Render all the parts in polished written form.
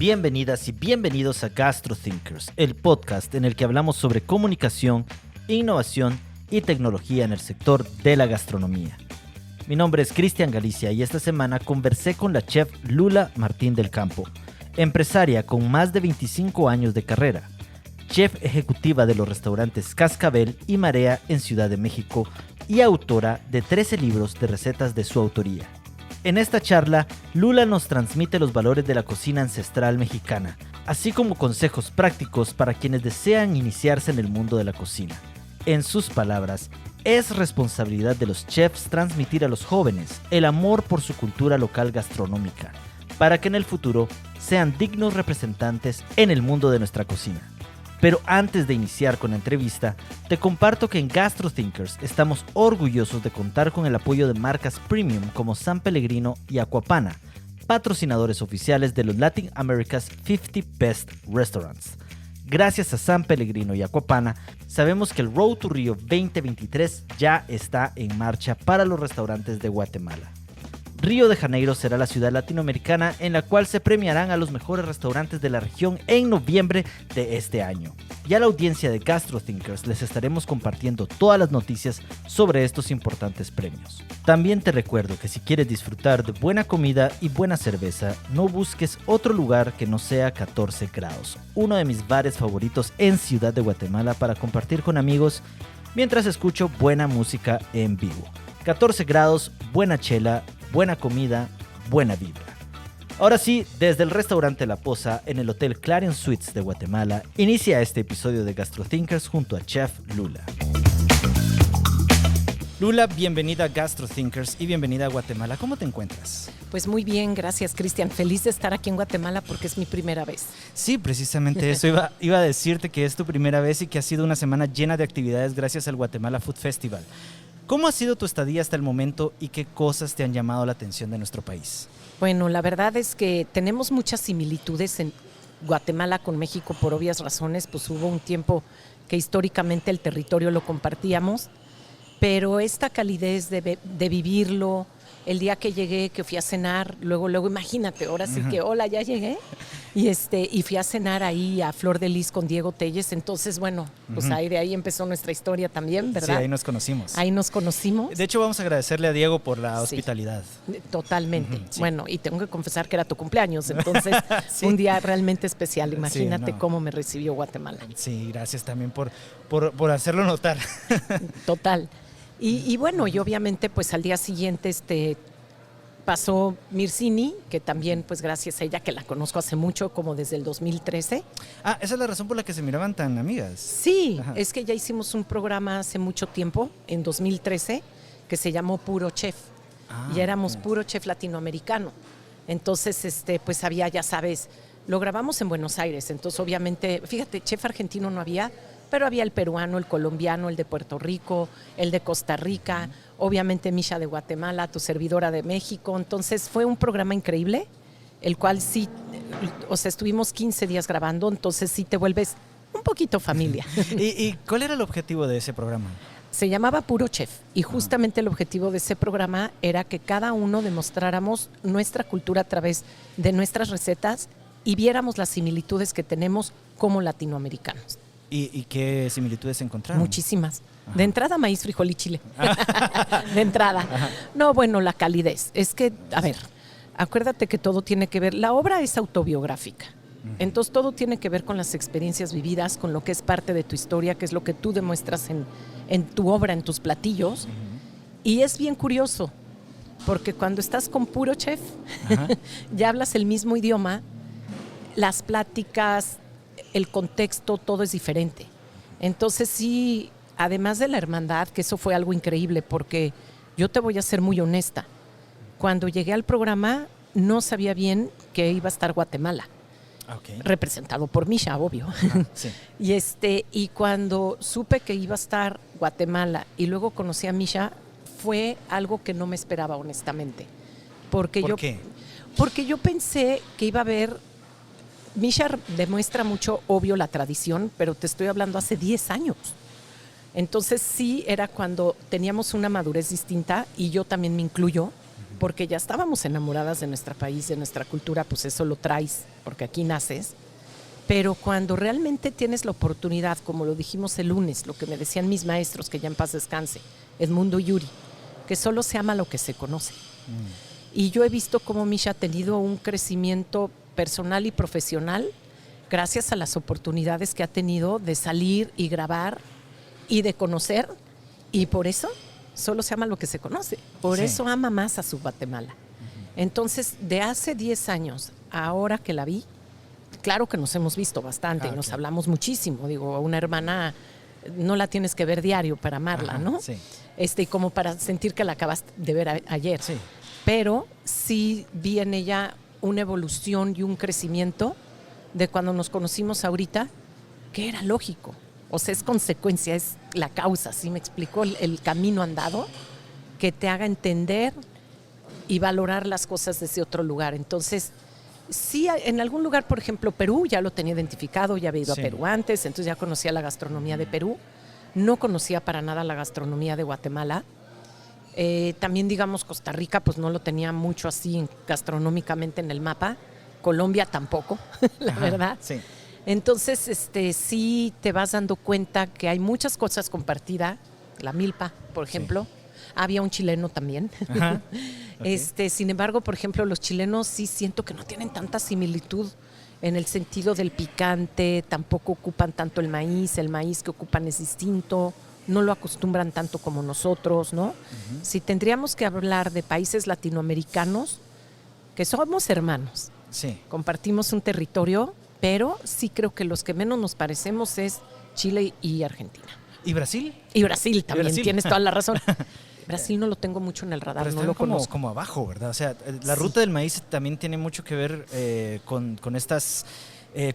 Bienvenidas y bienvenidos a GastroThinkers, el podcast en el que hablamos sobre comunicación, innovación y tecnología en el sector de la gastronomía. Mi nombre es Cristian Galicia y esta semana conversé con la chef Lula Martín del Campo, empresaria con más de 25 años de carrera, chef ejecutiva de los restaurantes Cascabel y Marea en Ciudad de México y autora de 13 libros de recetas de su autoría. En esta charla, Lula nos transmite los valores de la cocina ancestral mexicana, así como consejos prácticos para quienes desean iniciarse en el mundo de la cocina. En sus palabras, es responsabilidad de los chefs transmitir a los jóvenes el amor por su cultura local gastronómica, para que en el futuro sean dignos representantes en el mundo de nuestra cocina. Pero antes de iniciar con la entrevista, te comparto que en GastroThinkers estamos orgullosos de contar con el apoyo de marcas premium como San Pellegrino y Aquapana, patrocinadores oficiales de los Latin America's 50 Best Restaurants. Gracias a San Pellegrino y Aquapana, sabemos que el Road to Rio 2023 ya está en marcha para los restaurantes de Guatemala. Río de Janeiro será la ciudad latinoamericana en la cual se premiarán a los mejores restaurantes de la región en noviembre de este año. Y a la audiencia de GastroThinkers les estaremos compartiendo todas las noticias sobre estos importantes premios. También te recuerdo que si quieres disfrutar de buena comida y buena cerveza, no busques otro lugar que no sea 14 grados, uno de mis bares favoritos en Ciudad de Guatemala para compartir con amigos mientras escucho buena música en vivo. 14 grados, buena chela, buena comida, buena vibra. Ahora sí, desde el restaurante La Poza en el Hotel Clarion Suites de Guatemala, inicia este episodio de GastroThinkers junto a Chef Lula. Lula, bienvenida a GastroThinkers y bienvenida a Guatemala. ¿Cómo te encuentras? Pues muy bien, gracias Cristian. Feliz de estar aquí en Guatemala porque es mi primera vez. Sí, precisamente eso. Iba a decirte que es tu primera vez y que ha sido una semana llena de actividades gracias al Guatemala Food Festival. ¿Cómo ha sido tu estadía hasta el momento y qué cosas te han llamado la atención de nuestro país? Bueno, la verdad es que tenemos muchas similitudes en Guatemala con México por obvias razones. Pues hubo un tiempo que históricamente el territorio lo compartíamos, pero esta calidez de vivirlo, el día que llegué, que fui a cenar, luego imagínate, ahora sí que hola, ya llegué, y fui a cenar ahí a Flor de Lis con Diego Telles. Entonces, bueno, pues de ahí empezó nuestra historia también, ¿verdad? Sí, ahí nos conocimos. Ahí nos conocimos. De hecho, vamos a agradecerle a Diego por la hospitalidad. Totalmente. Sí. Bueno, y tengo que confesar que era tu cumpleaños, entonces Sí. Un día realmente especial. Imagínate Sí, no. cómo me recibió Guatemala. Sí, gracias también por hacerlo notar. Total. Y bueno, y obviamente pues al día siguiente pasó Mirsini, que también pues gracias a ella, que la conozco hace mucho, como desde el 2013. Ah, esa es la razón por la que se miraban tan amigas. Sí, Ajá. es que ya hicimos un programa hace mucho tiempo, en 2013, que se llamó Puro Chef. Y éramos ok. puro chef latinoamericano. Entonces, pues había, ya sabes, lo grabamos en Buenos Aires, entonces obviamente, fíjate, chef argentino no había, pero había el peruano, el colombiano, el de Puerto Rico, el de Costa Rica, obviamente Misha de Guatemala, tu servidora de México. Entonces fue un programa increíble, el cual sí, o sea, estuvimos 15 días grabando, entonces sí te vuelves un poquito familia. ¿Y cuál era el objetivo de ese programa? Se llamaba Puro Chef y justamente el objetivo de ese programa era que cada uno demostráramos nuestra cultura a través de nuestras recetas y viéramos las similitudes que tenemos como latinoamericanos. ¿Y qué similitudes encontraron? Muchísimas. Ajá. De entrada, maíz, frijol y chile. De entrada. Ajá. No, bueno, la calidez. Es que, a ver, acuérdate que todo tiene que ver, la obra es autobiográfica. Entonces todo tiene que ver con las experiencias vividas, con lo que es parte de tu historia, que es lo que tú demuestras en tu obra, en tus platillos. Y es bien curioso, porque cuando estás con Puro Chef, ya hablas el mismo idioma, las pláticas, el contexto, todo es diferente. Entonces sí, además de la hermandad, que eso fue algo increíble, porque yo te voy a ser muy honesta, cuando llegué al programa no sabía bien que iba a estar Guatemala. Okay. Representado por Misha, obvio. Sí. Y cuando supe que iba a estar Guatemala y luego conocí a Misha, fue algo que no me esperaba, honestamente. ¿Por qué? Porque yo pensé que iba a haber... Misha demuestra mucho, obvio, la tradición, pero te estoy hablando hace 10 años. Entonces sí era cuando teníamos una madurez distinta y yo también me incluyo. porque ya estábamos enamoradas de nuestro país, de nuestra cultura, pues eso lo traes, porque aquí naces. Pero cuando realmente tienes la oportunidad, como lo dijimos el lunes, lo que me decían mis maestros, que ya en paz descanse, Edmundo Yuri, que solo se ama lo que se conoce. Y yo he visto cómo Misha ha tenido un crecimiento personal y profesional gracias a las oportunidades que ha tenido de salir y grabar y de conocer, y por eso solo se ama lo que se conoce, por eso ama más a su Guatemala. Entonces, de hace 10 años, ahora que la vi, claro que nos hemos visto bastante, nos hablamos muchísimo, digo, a una hermana no la tienes que ver diario para amarla, ¿no? Sí. Y como para sentir que la acabas de ver ayer. Sí. Pero sí vi en ella una evolución y un crecimiento de cuando nos conocimos ahorita, que era lógico. O sea, es consecuencia, es la causa, ¿sí me explicó? El camino andado que te haga entender y valorar las cosas desde otro lugar. Entonces, sí, en algún lugar, por ejemplo, Perú, ya lo tenía identificado, ya había ido a Perú antes, entonces ya conocía la gastronomía de Perú. No conocía para nada la gastronomía de Guatemala. También, digamos, Costa Rica, pues no lo tenía mucho así gastronómicamente en el mapa. Colombia tampoco, la verdad. Sí. Entonces, sí te vas dando cuenta que hay muchas cosas compartidas. La milpa, por ejemplo. Sí. Había un chileno también. Ajá. Okay. Sin embargo, por ejemplo, los chilenos sí siento que no tienen tanta similitud en el sentido del picante, tampoco ocupan tanto el maíz que ocupan es distinto, no lo acostumbran tanto como nosotros, ¿no? Uh-huh. Si tendríamos que hablar de países latinoamericanos, que somos hermanos, compartimos un territorio, pero sí creo que los que menos nos parecemos es Chile y Argentina. ¿Y Brasil? Y Brasil también, tienes toda la razón. Brasil no lo tengo mucho en el radar, pero no lo conozco. Como abajo, ¿verdad? O sea, la ruta del maíz también tiene mucho que ver con estas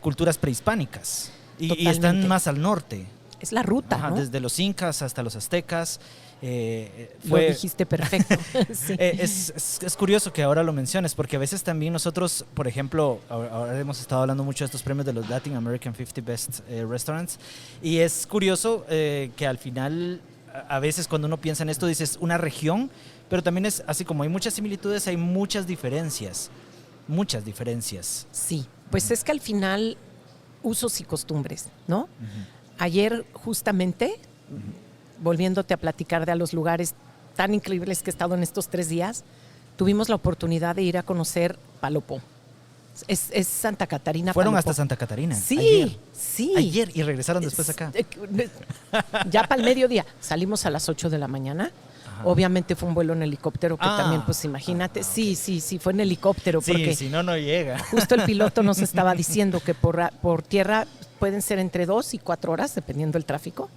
culturas prehispánicas y están más al norte. Es la ruta, ¿no? Desde los incas hasta los aztecas. Lo dijiste perfecto. Sí. Es curioso que ahora lo menciones, porque a veces también nosotros, por ejemplo, ahora hemos estado hablando mucho de estos premios de los Latin American 50 Best Restaurants, y es curioso que al final, a veces cuando uno piensa en esto, dices una región, pero también es así como hay muchas similitudes, hay muchas diferencias. Muchas diferencias. Sí, pues es que al final, usos y costumbres, ¿no? Uh-huh. Ayer justamente, volviéndote a platicar de a los lugares tan increíbles que he estado en estos 3 días, tuvimos la oportunidad de ir a conocer Palopó. Es Santa Catarina. ¿Fueron Palopó. Hasta Santa Catarina? Sí, ayer. Sí. Ayer, y regresaron después acá. Ya para el mediodía. Salimos a las 8 de la mañana. Ajá. Obviamente fue un vuelo en helicóptero que también, pues imagínate. Okay. Sí, fue en helicóptero. Porque si no llega. Justo el piloto nos estaba diciendo que por tierra pueden ser entre 2 y 4 horas, dependiendo del tráfico.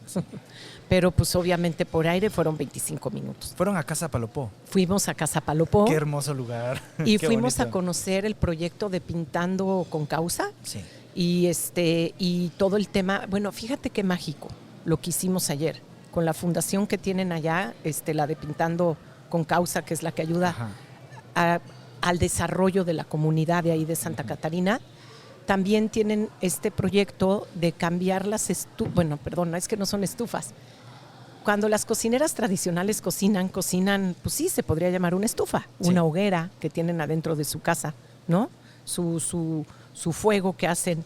Pero pues obviamente por aire fueron 25 minutos. ¿Fueron a Casa Palopó? Fuimos a Casa Palopó. Qué hermoso lugar. Y fuimos bonito. A conocer el proyecto de Pintando con Causa. Sí. Y todo el tema, bueno, fíjate qué mágico lo que hicimos ayer con la fundación que tienen allá, la de Pintando con Causa, que es la que ayuda al desarrollo de la comunidad de ahí de Santa Catarina. También tienen este proyecto de cambiar las estufas, es que no son estufas. Cuando las cocineras tradicionales cocinan, pues sí, se podría llamar una estufa, una hoguera que tienen adentro de su casa, ¿no? Su fuego que hacen.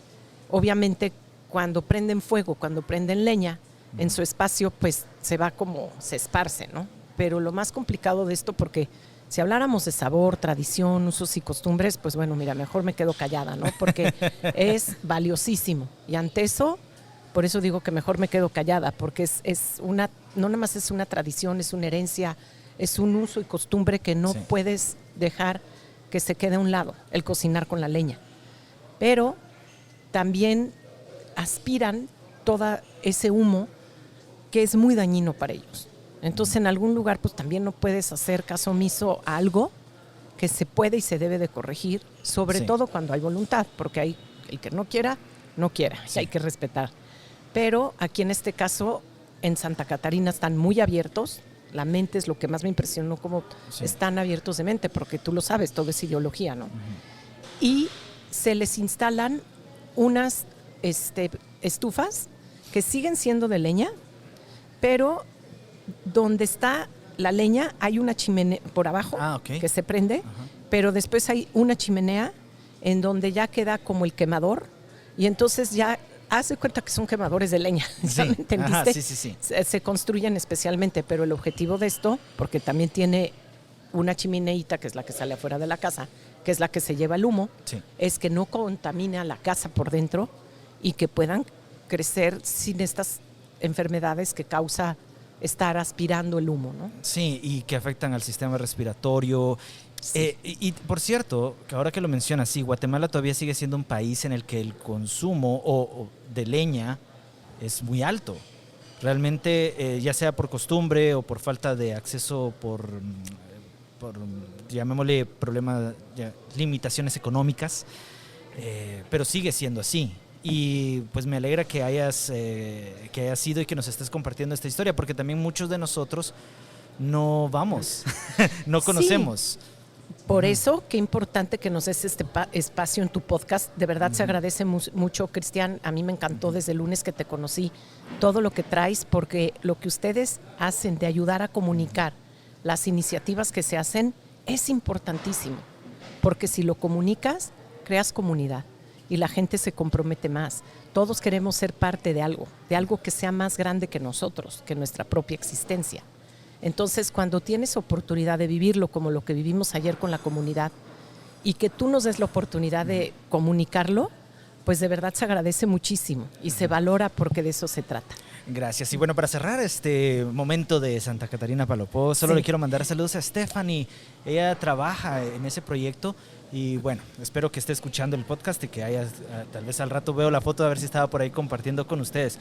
Obviamente, cuando prenden fuego, cuando prenden leña, en su espacio, pues se esparce, ¿no? Pero lo más complicado de esto, porque si habláramos de sabor, tradición, usos y costumbres, pues bueno, mira, mejor me quedo callada, ¿no? Porque es valiosísimo. Y ante eso, por eso digo que mejor me quedo callada, porque no nada más es una tradición, es una herencia, es un uso y costumbre que no puedes dejar que se quede a un lado, el cocinar con la leña. Pero también aspiran todo ese humo que es muy dañino para ellos. Entonces, en algún lugar, pues también no puedes hacer caso omiso a algo que se puede y se debe de corregir, sobre todo cuando hay voluntad, porque hay el que no quiera, y hay que respetar. Pero aquí en este caso, en Santa Catarina están muy abiertos, la mente es lo que más me impresionó, cómo están abiertos de mente, porque tú lo sabes, todo es ideología, ¿no? Uh-huh. Y se les instalan unas estufas que siguen siendo de leña, pero donde está la leña, hay una chimenea por abajo ok. que se prende, pero después hay una chimenea en donde ya queda como el quemador y entonces ya haz de cuenta que son quemadores de leña. ¿Ya me entendiste? Ajá, sí. Se construyen especialmente, pero el objetivo de esto, porque también tiene una chimeneita que es la que sale afuera de la casa, que es la que se lleva el humo, Sí. es que no contamine a la casa por dentro y que puedan crecer sin estas enfermedades que causa estar aspirando el humo, ¿no? Sí, y que afectan al sistema respiratorio. Sí. Y por cierto, que ahora que lo mencionas, sí, Guatemala todavía sigue siendo un país en el que el consumo o de leña es muy alto. Realmente, ya sea por costumbre o por falta de acceso por llamémosle problemas, limitaciones económicas, pero sigue siendo así. Y pues me alegra que hayas ido y que nos estés compartiendo esta historia, porque también muchos de nosotros no vamos, no conocemos. Por eso, qué importante que nos des este espacio en tu podcast. De verdad se agradece mucho, Cristian. A mí me encantó desde el lunes que te conocí todo lo que traes, porque lo que ustedes hacen de ayudar a comunicar las iniciativas que se hacen es importantísimo. Porque si lo comunicas, creas comunidad y la gente se compromete más. Todos queremos ser parte de algo que sea más grande que nosotros, que nuestra propia existencia. Entonces, cuando tienes oportunidad de vivirlo como lo que vivimos ayer con la comunidad y que tú nos des la oportunidad de comunicarlo, pues de verdad se agradece muchísimo y se valora porque de eso se trata. Gracias. Y bueno, para cerrar este momento de Santa Catarina Palopó, solo le quiero mandar saludos a Stephanie. Ella trabaja en ese proyecto y bueno, espero que esté escuchando el podcast y que haya, tal vez al rato veo la foto a ver si estaba por ahí compartiendo con ustedes.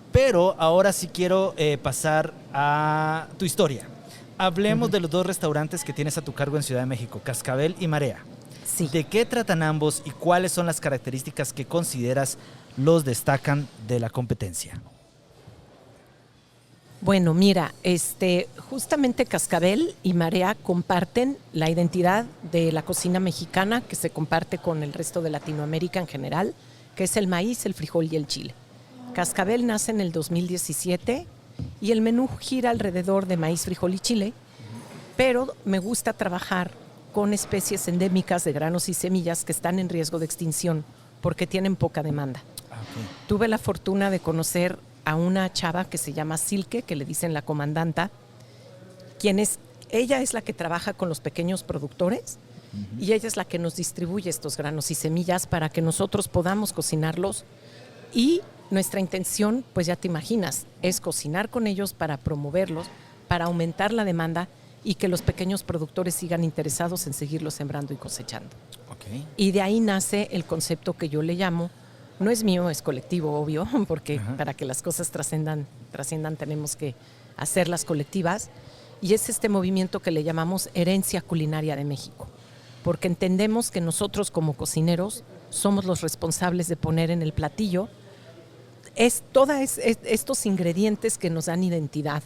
Pero ahora sí quiero pasar a tu historia. Hablemos de los dos restaurantes que tienes a tu cargo en Ciudad de México, Cascabel y Marea. Sí. ¿De qué tratan ambos y cuáles son las características que consideras los destacan de la competencia? Bueno, mira, justamente Cascabel y Marea comparten la identidad de la cocina mexicana que se comparte con el resto de Latinoamérica en general, que es el maíz, el frijol y el chile. Cascabel nace en el 2017 y el menú gira alrededor de maíz, frijol y chile, pero me gusta trabajar con especies endémicas de granos y semillas que están en riesgo de extinción porque tienen poca demanda. Okay. Tuve la fortuna de conocer a una chava que se llama Silke, que le dicen la comandanta, ella es la que trabaja con los pequeños productores y ella es la que nos distribuye estos granos y semillas para que nosotros podamos cocinarlos y nuestra intención, pues ya te imaginas, es cocinar con ellos para promoverlos, para aumentar la demanda y que los pequeños productores sigan interesados en seguirlos sembrando y cosechando. Okay. Y de ahí nace el concepto que yo le llamo, no es mío, es colectivo, obvio, porque para que las cosas trasciendan tenemos que hacerlas colectivas. Y es este movimiento que le llamamos herencia culinaria de México, porque entendemos que nosotros como cocineros somos los responsables de poner en el platillo estos ingredientes que nos dan identidad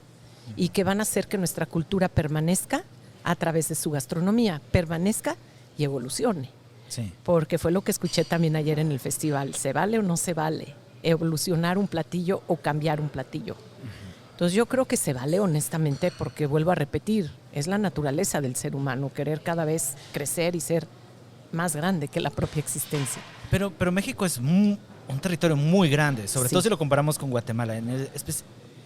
y que van a hacer que nuestra cultura permanezca a través de su gastronomía, permanezca y evolucione. Sí. Porque fue lo que escuché también ayer en el festival. ¿Se vale o no se vale evolucionar un platillo o cambiar un platillo? Entonces yo creo que se vale honestamente porque, vuelvo a repetir, es la naturaleza del ser humano, querer cada vez crecer y ser más grande que la propia existencia. Pero México es un territorio muy grande, sobre todo si lo comparamos con Guatemala.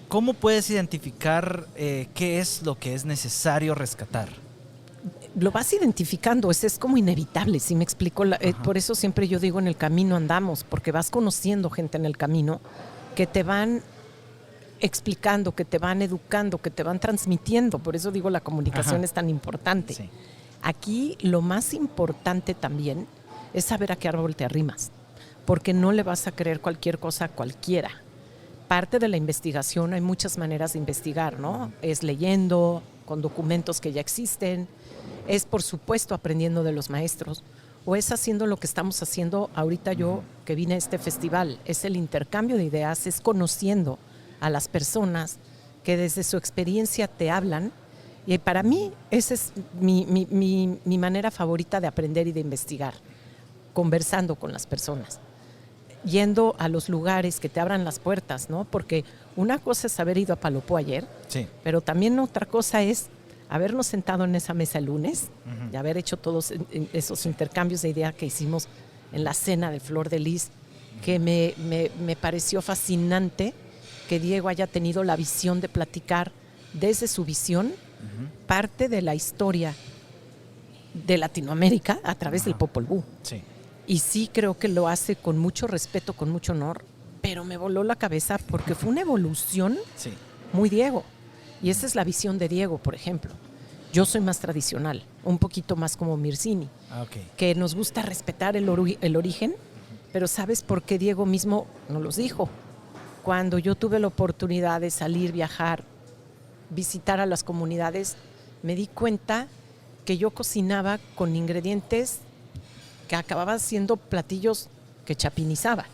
¿Cómo puedes identificar qué es lo que es necesario rescatar? Lo vas identificando, es como inevitable, ¿sí me explico? Por eso siempre yo digo, en el camino andamos, porque vas conociendo gente en el camino que te van explicando, que te van educando, que te van transmitiendo. Por eso digo, la comunicación es tan importante. Sí. Aquí lo más importante también es saber a qué árbol te arrimas, porque no le vas a creer cualquier cosa a cualquiera. Parte de la investigación, hay muchas maneras de investigar, ¿no? Es leyendo, con documentos que ya existen, es por supuesto aprendiendo de los maestros, o es haciendo lo que estamos haciendo ahorita yo que vine a este festival, es el intercambio de ideas, es conociendo a las personas que desde su experiencia te hablan, y para mí esa es mi manera favorita de aprender y de investigar, conversando con las personas. yendo a los lugares que te abran las puertas, ¿no? Porque una cosa es haber ido a Palopó ayer, Sí. pero también otra cosa es habernos sentado en esa mesa el lunes y haber hecho todos esos intercambios de ideas que hicimos en la cena de Flor de Lis, que me pareció fascinante que Diego haya tenido la visión de platicar desde su visión parte de la historia de Latinoamérica a través del Popol Vuh. Sí. Y sí creo que lo hace con mucho respeto, con mucho honor, pero me voló la cabeza porque fue una evolución Sí. muy Diego. Y esa es la visión de Diego, por ejemplo. Yo soy más tradicional, un poquito más como Mirsini, que nos gusta respetar el origen, pero ¿sabes por qué Diego mismo nos los dijo? Cuando yo tuve la oportunidad de salir, viajar, visitar a las comunidades, me di cuenta que yo cocinaba con ingredientes que acababa siendo platillos que chapinizaba,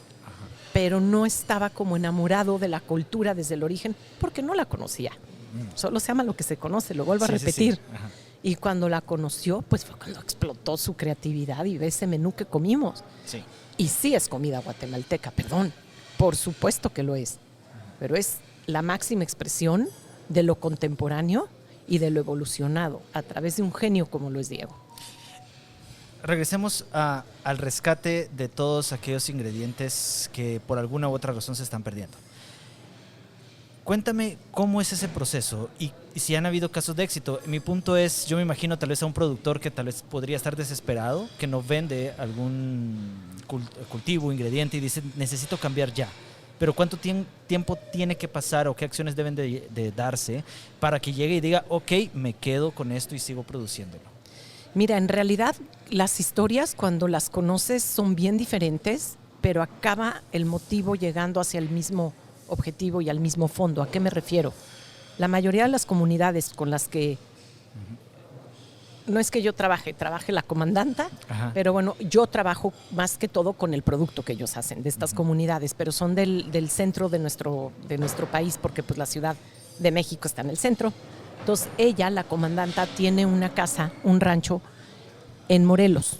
pero no estaba como enamorado de la cultura desde el origen porque no la conocía. Solo se ama lo que se conoce, lo vuelvo a repetir. Sí. Ajá. Y cuando la conoció, pues fue cuando explotó su creatividad y ve ese menú que comimos. Sí. Y sí es comida guatemalteca, perdón, por supuesto que lo es, pero es la máxima expresión de lo contemporáneo y de lo evolucionado a través de un genio como lo es Diego. Regresemos al rescate de todos aquellos ingredientes que por alguna u otra razón se están perdiendo. Cuéntame cómo es ese proceso y si han habido casos de éxito. Mi punto es, yo me imagino tal vez a un productor que tal vez podría estar desesperado, que no vende algún cultivo, ingrediente y dice, necesito cambiar ya. Pero ¿cuánto tiempo tiene que pasar o qué acciones deben de darse para que llegue y diga, ok, me quedo con esto y sigo produciéndolo? Mira, en realidad las historias cuando las conoces son bien diferentes, pero acaba el motivo llegando hacia el mismo objetivo y al mismo fondo. ¿A qué me refiero? La mayoría de las comunidades con las que no es que yo trabaje la comandanta, pero bueno, yo trabajo más que todo con el producto que ellos hacen de estas comunidades, pero son del centro de nuestro país, porque pues la Ciudad de México está en el centro. Entonces ella, la comandanta, tiene una casa, un rancho en Morelos.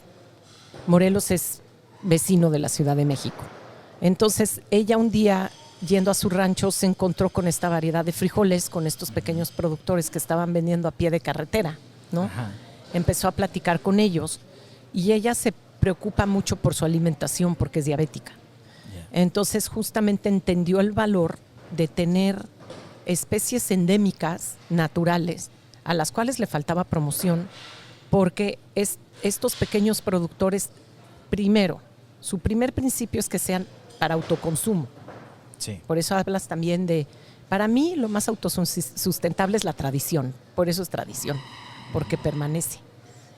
Morelos es vecino de la Ciudad de México. Entonces ella un día, yendo a su rancho, se encontró con esta variedad de frijoles, con estos pequeños productores que estaban vendiendo a pie de carretera, ¿no? Empezó a platicar con ellos y ella se preocupa mucho por su alimentación porque es diabética. Entonces justamente entendió el valor de tener especies endémicas, naturales, a las cuales le faltaba promoción, porque estos pequeños productores, primero, su primer principio es que sean para autoconsumo. Sí. Por eso hablas también de, para mí lo más autosustentable es la tradición, por eso es tradición, porque permanece.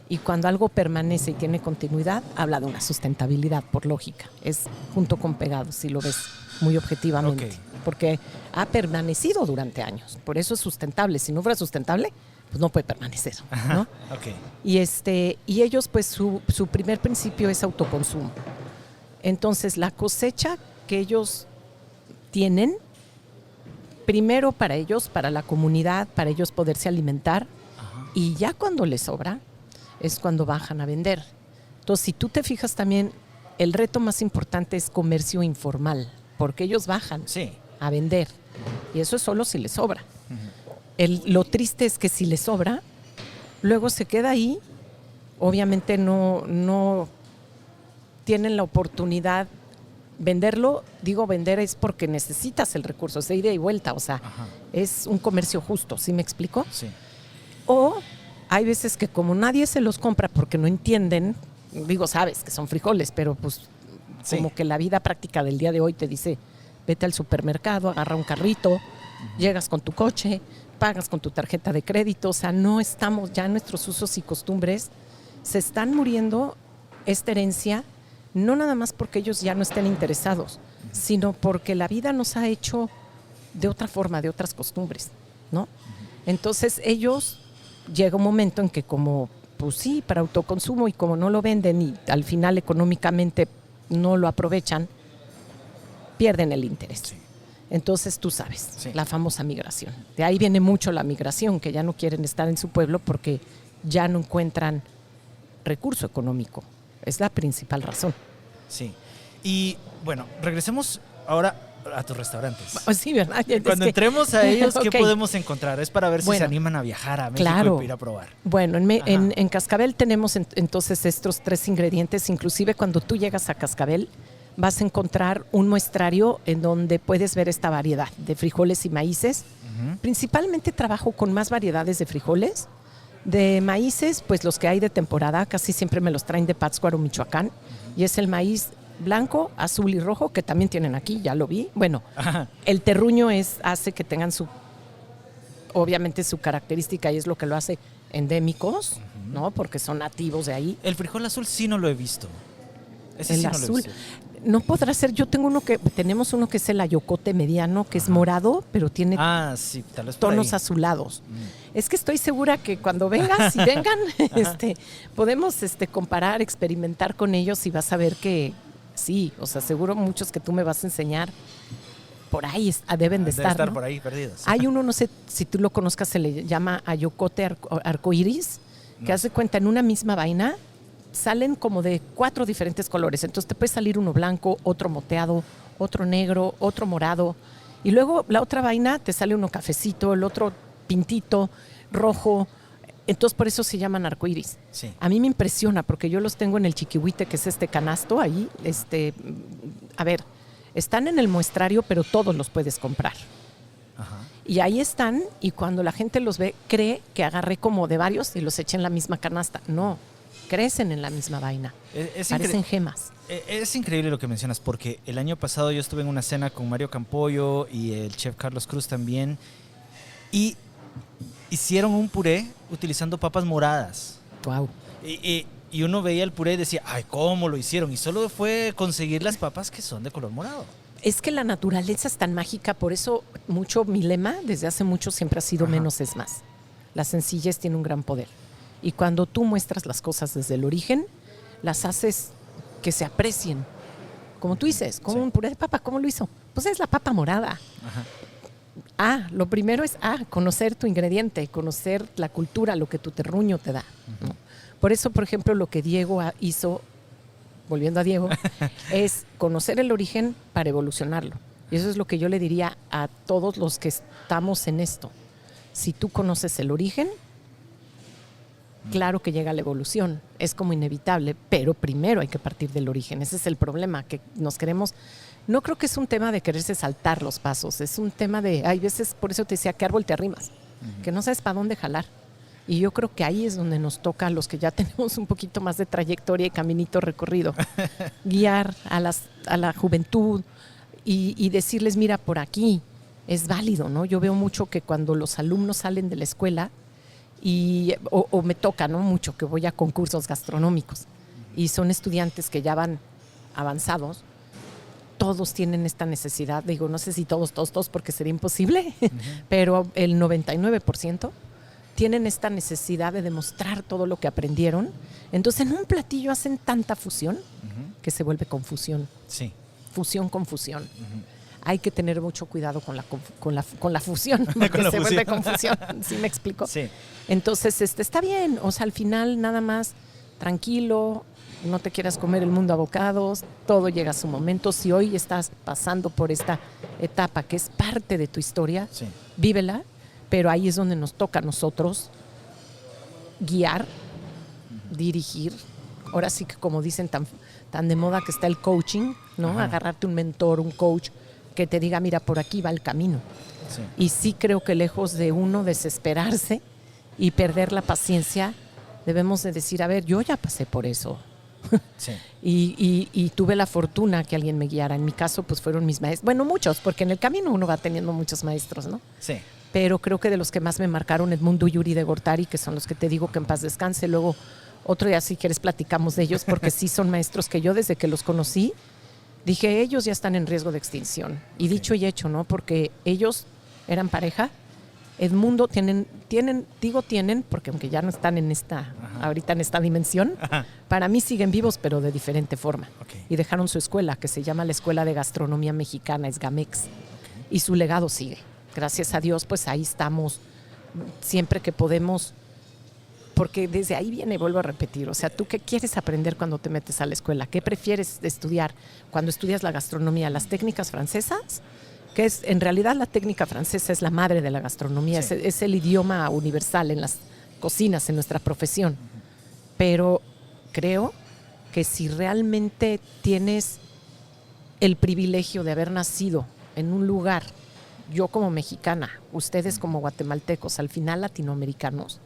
Y cuando algo permanece y tiene continuidad, habla de una sustentabilidad, por lógica. Es junto con pegado, si lo ves muy objetivamente. Porque ha permanecido durante años. Por eso es sustentable. Si no fuera sustentable, pues no puede permanecer, ¿no? Y ellos, pues su primer principio es autoconsumo. Entonces, la cosecha que ellos tienen, primero para ellos, para la comunidad, para ellos poderse alimentar, y ya cuando les sobra, es cuando bajan a vender. Entonces, si tú te fijas también, el reto más importante es comercio informal, porque ellos bajan a vender. Y eso es solo si les sobra. Lo triste es que si les sobra, luego se queda ahí. Obviamente no tienen la oportunidad venderlo. Digo, vender es porque necesitas el recurso, es de ida y vuelta. O sea, es un comercio justo, ¿sí me explico? Sí. O hay veces que como nadie se los compra porque no entienden, digo, sabes que son frijoles, pero pues como que la vida práctica del día de hoy te dice, vete al supermercado, agarra un carrito, llegas con tu coche, pagas con tu tarjeta de crédito. O sea, no estamos ya en nuestros usos y costumbres, se están muriendo esta herencia, no nada más porque ellos ya no estén interesados, sino porque la vida nos ha hecho de otra forma, de otras costumbres, ¿no? Entonces ellos, llega un momento en que como, pues sí, para autoconsumo, y como no lo venden y al final económicamente no lo aprovechan, pierden el interés. Entonces tú sabes, la famosa migración. De ahí viene mucho la migración, que ya no quieren estar en su pueblo porque ya no encuentran recurso económico. Es la principal razón. Sí. Y bueno, regresemos ahora a tus restaurantes. Sí, ¿verdad? Cuando entremos a ellos, ¿qué Ok. podemos encontrar? Es para ver si se animan a viajar a México Claro. y ir a probar. Bueno, en Cascabel tenemos entonces estos 3 ingredientes. Inclusive cuando tú llegas a Cascabel vas a encontrar un muestrario en donde puedes ver esta variedad de frijoles y maíces. Principalmente trabajo con más variedades de frijoles. De maíces, pues los que hay de temporada, casi siempre me los traen de Pátzcuaro, Michoacán. Y es el maíz blanco, azul y rojo, que también tienen aquí, ya lo vi. Bueno, el terruño hace que tengan obviamente su característica y es lo que lo hace endémicos, ¿no? Porque son nativos de ahí. El frijol azul sí no lo he visto. Ese El sí azul. No lo he visto. No podrá ser, tenemos uno que es el ayocote mediano, que es morado, pero tiene Sí, tal vez por tonos ahí. azulados. Es que estoy segura que cuando vengas y vengan, podemos comparar, experimentar con ellos y vas a ver que sí, o sea, seguro muchos que tú me vas a enseñar por ahí deben de estar, ¿no? Por ahí perdidos. Hay uno, no sé si tú lo conozcas, se le llama ayocote arcoíris, que hace cuenta en una misma vaina salen como de 4 diferentes colores. Entonces te puede salir uno blanco, otro moteado, otro negro, otro morado. Y luego la otra vaina te sale uno cafecito, el otro pintito, rojo. Entonces por eso se llaman arcoíris. Sí. A mí me impresiona porque yo los tengo en el chiquihuite, que es este canasto ahí. A ver, están en el muestrario, pero todos los puedes comprar. Ajá. Y ahí están, y cuando la gente los ve, cree que agarré como de varios y los eché en la misma canasta. No, crecen en la misma vaina. Parecen gemas. Es increíble lo que mencionas, porque el año pasado yo estuve en una cena con Mario Campoyo y el chef Carlos Cruz también, y hicieron un puré utilizando papas moradas. Wow. Y uno veía el puré y decía, ay, ¿cómo lo hicieron? Y solo fue conseguir las papas que son de color morado. Es que la naturaleza es tan mágica, por eso mi lema desde hace mucho siempre ha sido menos es más. La sencillez tiene un gran poder. Y cuando tú muestras las cosas desde el origen, las haces que se aprecien. Como tú dices, como un puré de papa, ¿cómo lo hizo? Pues es la papa morada. Ajá. Lo primero es conocer tu ingrediente, conocer la cultura, lo que tu terruño te da. ¿No? Por eso, por ejemplo, lo que Diego hizo, volviendo a Diego, es conocer el origen para evolucionarlo. Y eso es lo que yo le diría a todos los que estamos en esto. Si tú conoces el origen, claro que llega la evolución, es como inevitable, pero primero hay que partir del origen. Ese es el problema, que nos queremos. No creo que es un tema de quererse saltar los pasos, es un tema hay veces, por eso te decía, ¿qué árbol te arrimas? Que no sabes para dónde jalar. Y yo creo que ahí es donde nos toca a los que ya tenemos un poquito más de trayectoria y caminito recorrido, guiar a la juventud y decirles, mira, por aquí es válido, ¿no? Yo veo mucho que cuando los alumnos salen de la escuela, o me toca, ¿no? Mucho que voy a concursos gastronómicos y son estudiantes que ya van avanzados, todos tienen esta necesidad, digo, no sé si todos, porque sería imposible, pero el 99% tienen esta necesidad de demostrar todo lo que aprendieron. Entonces en un platillo hacen tanta fusión que se vuelve confusión. Sí. Fusión con fusión. Hay que tener mucho cuidado con la fusión, porque se vuelve confusión. ¿Sí me explico? Sí. Entonces, está bien. O sea, al final nada más tranquilo, no te quieras comer el mundo a bocados, todo llega a su momento. Si hoy estás pasando por esta etapa que es parte de tu historia, vívela, pero ahí es donde nos toca a nosotros guiar, dirigir. Ahora sí que como dicen tan de moda que está el coaching, ¿no? Agarrarte un mentor, un coach que te diga, mira, por aquí va el camino. Sí. Y sí creo que lejos de uno desesperarse y perder la paciencia, debemos de decir, a ver, yo ya pasé por eso. Sí. y tuve la fortuna que alguien me guiara. En mi caso, pues fueron mis maestros. Bueno, muchos, porque en el camino uno va teniendo muchos maestros, ¿no? Sí. Pero creo que de los que más me marcaron, Edmundo y Yuri de Gortari, que son los que te digo que en paz descanse. Luego, otro día, si quieres, platicamos de ellos, porque sí son maestros que yo desde que los conocí, dije, ellos ya están en riesgo de extinción. Y dicho y hecho, ¿no? Porque ellos eran pareja. Edmundo tienen, porque aunque ya no están en ahorita en esta dimensión, para mí siguen vivos, pero de diferente forma. Y dejaron su escuela, que se llama la Escuela de Gastronomía Mexicana, es GAMEX. Y su legado sigue. Gracias a Dios, pues ahí estamos siempre que podemos, porque desde ahí viene, vuelvo a repetir, o sea, ¿tú qué quieres aprender cuando te metes a la escuela? ¿Qué prefieres estudiar cuando estudias la gastronomía? ¿Las técnicas francesas? Que es, en realidad la técnica francesa es la madre de la gastronomía, Sí. es el idioma universal en las cocinas, en nuestra profesión. Pero creo que si realmente tienes el privilegio de haber nacido en un lugar, yo como mexicana, ustedes como guatemaltecos, al final latinoamericanos,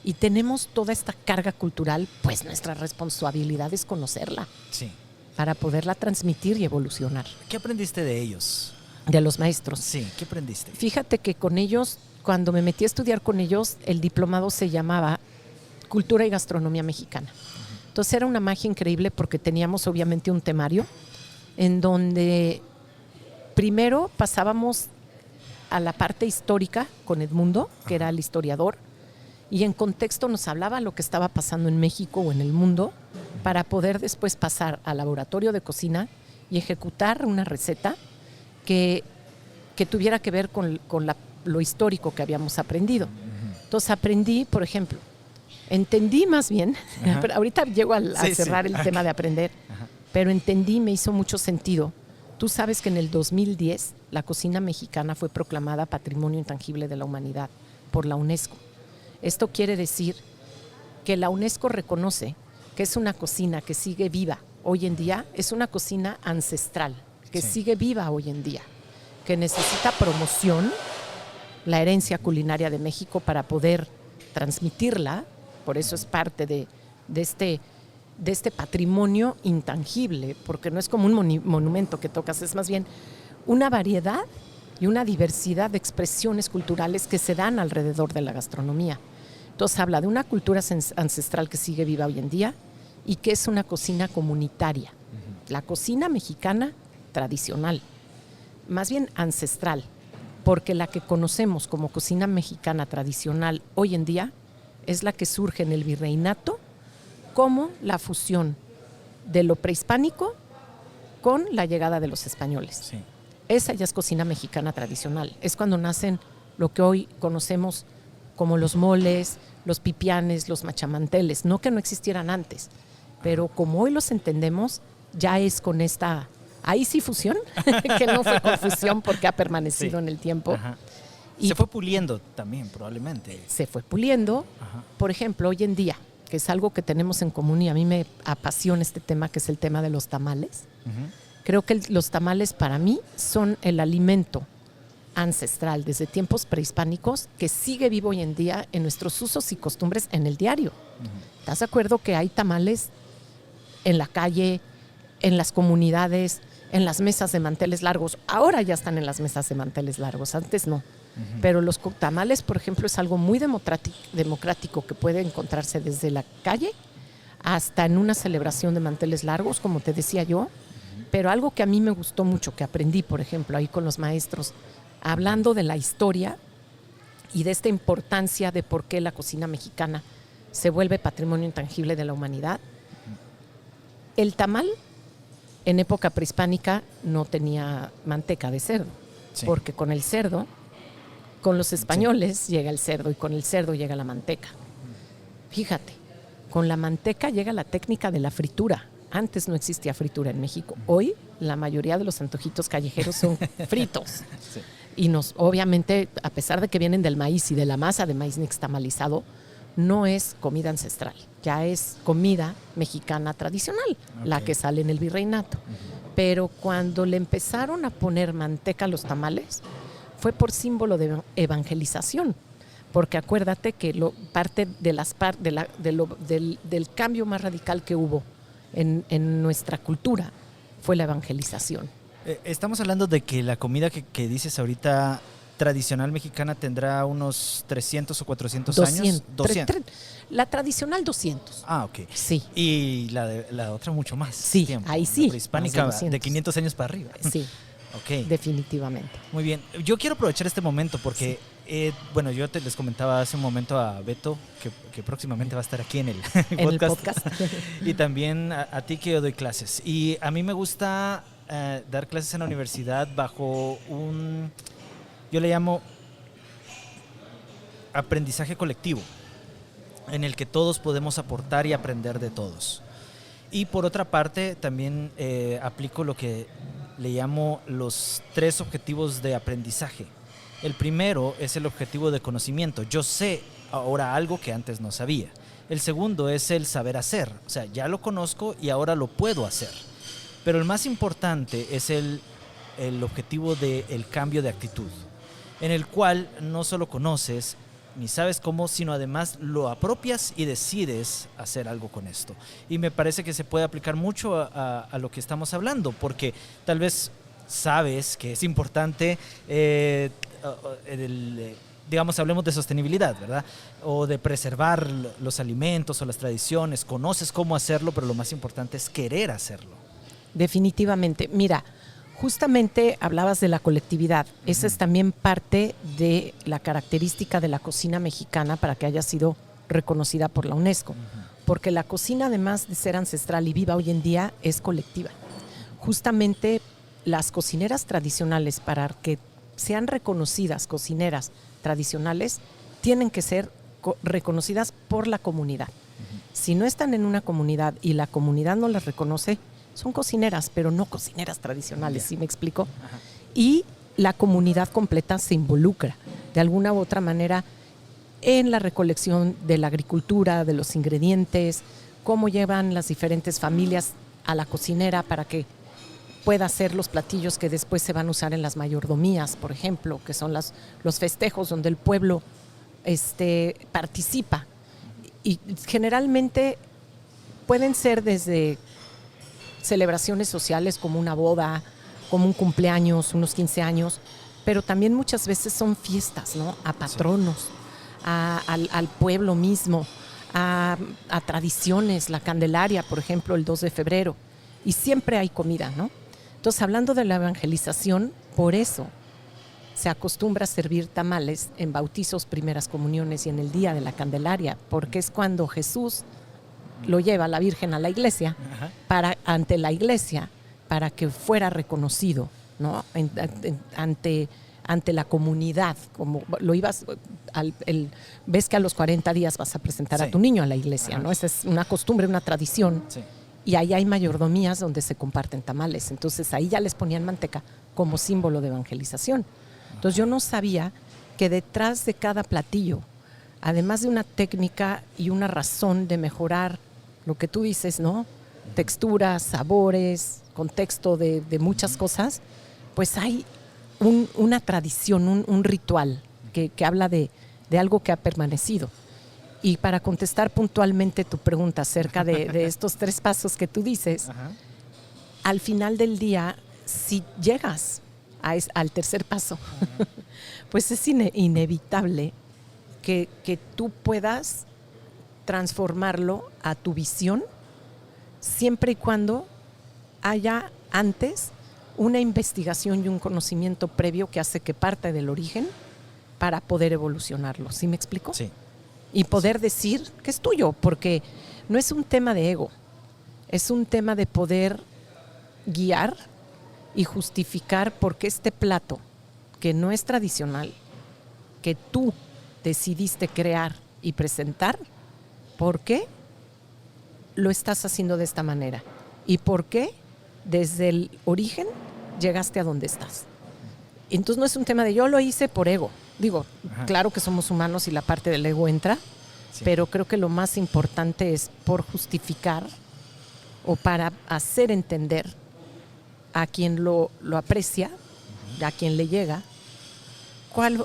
y tenemos toda esta carga cultural, pues nuestra responsabilidad es conocerla Sí. para poderla transmitir y evolucionar. ¿Qué aprendiste de ellos? De los maestros. Sí, ¿qué aprendiste? Fíjate que con ellos, cuando me metí a estudiar con ellos, el diplomado se llamaba Cultura y Gastronomía Mexicana. Entonces era una magia increíble porque teníamos obviamente un temario en donde primero pasábamos a la parte histórica con Edmundo, que era el historiador, y en contexto nos hablaba lo que estaba pasando en México o en el mundo para poder después pasar al laboratorio de cocina y ejecutar una receta que tuviera que ver con lo histórico que habíamos aprendido. Entonces aprendí, por ejemplo, entendí más bien, pero ahorita llego a cerrar el tema de aprender, pero entendí, me hizo mucho sentido. Tú sabes que en el 2010 la cocina mexicana fue proclamada Patrimonio Intangible de la Humanidad por la UNESCO. Esto quiere decir que la UNESCO reconoce que es una cocina que sigue viva hoy en día, es una cocina ancestral, que sigue viva hoy en día, que necesita promoción, la herencia culinaria de México para poder transmitirla, por eso es parte de este patrimonio intangible, porque no es como un monumento que tocas, es más bien una variedad y una diversidad de expresiones culturales que se dan alrededor de la gastronomía. Entonces habla de una cultura ancestral que sigue viva hoy en día y que es una cocina comunitaria. La cocina mexicana tradicional, más bien ancestral, porque la que conocemos como cocina mexicana tradicional hoy en día es la que surge en el virreinato como la fusión de lo prehispánico con la llegada de los españoles. Sí. Esa ya es cocina mexicana tradicional. Es cuando nacen lo que hoy conocemos como los moles, los pipianes, los machamanteles. No que no existieran antes, pero como hoy los entendemos, ya es con esta, ahí sí fusión, que no fue confusión porque ha permanecido en el tiempo. Ajá. Y se fue puliendo también, probablemente. se fue puliendo. Ajá. Por ejemplo, hoy en día, que es algo que tenemos en común y a mí me apasiona este tema, que es el tema de los tamales. Creo que los tamales para mí son el alimento ancestral desde tiempos prehispánicos que sigue vivo hoy en día en nuestros usos y costumbres en el diario. ¿Estás de acuerdo que hay tamales en la calle, en las comunidades, en las mesas de manteles largos? Ahora ya están en las mesas de manteles largos, antes no. Pero los tamales, por ejemplo, es algo muy democrático que puede encontrarse desde la calle hasta en una celebración de manteles largos, como te decía yo. Pero algo que a mí me gustó mucho, que aprendí, por ejemplo, ahí con los maestros, hablando de la historia y de esta importancia de por qué la cocina mexicana se vuelve patrimonio intangible de la humanidad. El tamal en época prehispánica no tenía manteca de cerdo, porque con el cerdo, con los españoles llega el cerdo y con el cerdo llega la manteca. Fíjate, con la manteca llega la técnica de la fritura. Antes no existía fritura en México. Hoy la mayoría de los antojitos callejeros son fritos. Y obviamente, a pesar de que vienen del maíz y de la masa de maíz nixtamalizado, no es comida ancestral, ya es comida mexicana tradicional, la que sale en el virreinato. Pero cuando le empezaron a poner manteca a los tamales, fue por símbolo de evangelización, porque acuérdate que parte de del cambio más radical que hubo en nuestra cultura fue la evangelización. Estamos hablando de que la comida que dices ahorita tradicional mexicana tendrá unos 300 o 400 años. 200. La tradicional 200. Ah, ok. Sí. Y la otra mucho más. Sí, tiempo. ahí sí. La prehispánica más de 500 años para arriba. Sí. Ok. Definitivamente. Muy bien. Yo quiero aprovechar este momento porque, bueno, yo les comentaba hace un momento a Beto que próximamente va a estar aquí en el En el podcast. Y también a ti que yo doy clases. Y a mí me gusta dar clases en la universidad bajo yo le llamo aprendizaje colectivo. en el que todos podemos aportar y aprender de todos. Y por otra parte, también aplico lo que le llamo los 3 objetivos de aprendizaje. El primero es el objetivo de conocimiento. Yo sé ahora algo que antes no sabía. El segundo es el saber hacer. O sea, ya lo conozco y ahora lo puedo hacer. Pero el más importante es el objetivo del cambio de actitud, en el cual no solo conoces ni sabes cómo, sino además lo apropias y decides hacer algo con esto. Y me parece que se puede aplicar mucho a lo que estamos hablando, porque tal vez sabes que es importante, digamos, hablemos de sostenibilidad, ¿verdad? O de preservar los alimentos o las tradiciones, conoces cómo hacerlo, pero lo más importante es querer hacerlo. Definitivamente. Mira, justamente hablabas de la colectividad. Esa es también parte de la característica de la cocina mexicana para que haya sido reconocida por la UNESCO. Porque la cocina, además de ser ancestral y viva hoy en día, es colectiva. Justamente las cocineras tradicionales, para que sean reconocidas cocineras tradicionales, tienen que ser reconocidas por la comunidad. Si no están en una comunidad y la comunidad no las reconoce, son cocineras, pero no cocineras tradicionales, ¿sí me explico? Ajá. Y la comunidad completa se involucra de alguna u otra manera en la recolección de la agricultura, de los ingredientes, cómo llevan las diferentes familias a la cocinera para que pueda hacer los platillos que después se van a usar en las mayordomías, por ejemplo, que son los festejos donde el pueblo participa. Y generalmente pueden ser desde celebraciones sociales como una boda, como un cumpleaños, unos 15 años, pero también muchas veces son fiestas, ¿no? A patronos, al pueblo mismo, a tradiciones, la Candelaria, por ejemplo, el 2 de febrero, y siempre hay comida, ¿no? Entonces, hablando de la evangelización, por eso se acostumbra a servir tamales en bautizos, primeras comuniones y en el día de la Candelaria, porque es cuando Jesús lo lleva la Virgen a la iglesia, ante la iglesia, para que fuera reconocido, ¿no? Ante la comunidad, como lo ibas, ves que a los 40 días vas a presentar a tu niño a la iglesia, ¿no? Esa es una costumbre, una tradición. Sí. Y ahí hay mayordomías donde se comparten tamales. Entonces ahí ya les ponían manteca como símbolo de evangelización. Entonces yo no sabía que detrás de cada platillo, además de una técnica y una razón de mejorar lo que tú dices, ¿no? Texturas, sabores, contexto de muchas cosas, pues hay una tradición, un ritual que habla de algo que ha permanecido. Y para contestar puntualmente tu pregunta acerca de estos 3 pasos que tú dices, al final del día, si llegas al tercer paso, pues es inevitable que tú puedas transformarlo a tu visión, siempre y cuando haya antes una investigación y un conocimiento previo que hace que parte del origen para poder evolucionarlo. ¿Sí me explico? Sí. Y poder decir que es tuyo, porque no es un tema de ego, es un tema de poder guiar y justificar por qué este plato, que no es tradicional, que tú decidiste crear y presentar, ¿por qué lo estás haciendo de esta manera? ¿Y por qué desde el origen llegaste a donde estás? Entonces no es un tema de yo lo hice por ego. Digo, claro que somos humanos y la parte del ego entra, pero creo que lo más importante es por justificar o para hacer entender a quien lo aprecia, a quien le llega,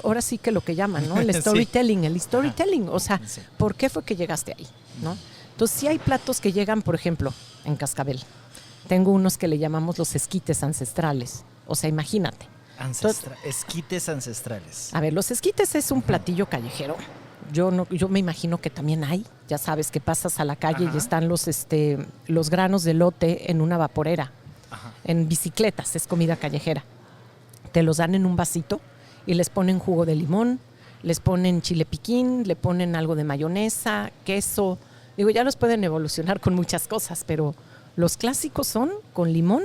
ahora sí que lo que llaman, ¿no? El storytelling, el storytelling. O sea, ¿por qué fue que llegaste ahí? ¿No? Entonces, sí hay platos que llegan, por ejemplo, en Cascabel. Tengo unos que le llamamos los esquites ancestrales. O sea, imagínate. Esquites ancestrales. A ver, los esquites es un platillo callejero. Yo me imagino que también hay. Ya sabes que pasas a la calle y están los granos de elote en una vaporera. En bicicletas, es comida callejera. Te los dan en un vasito y les ponen jugo de limón, les ponen chile piquín, le ponen algo de mayonesa, queso. Digo, ya los pueden evolucionar con muchas cosas, pero los clásicos son con limón,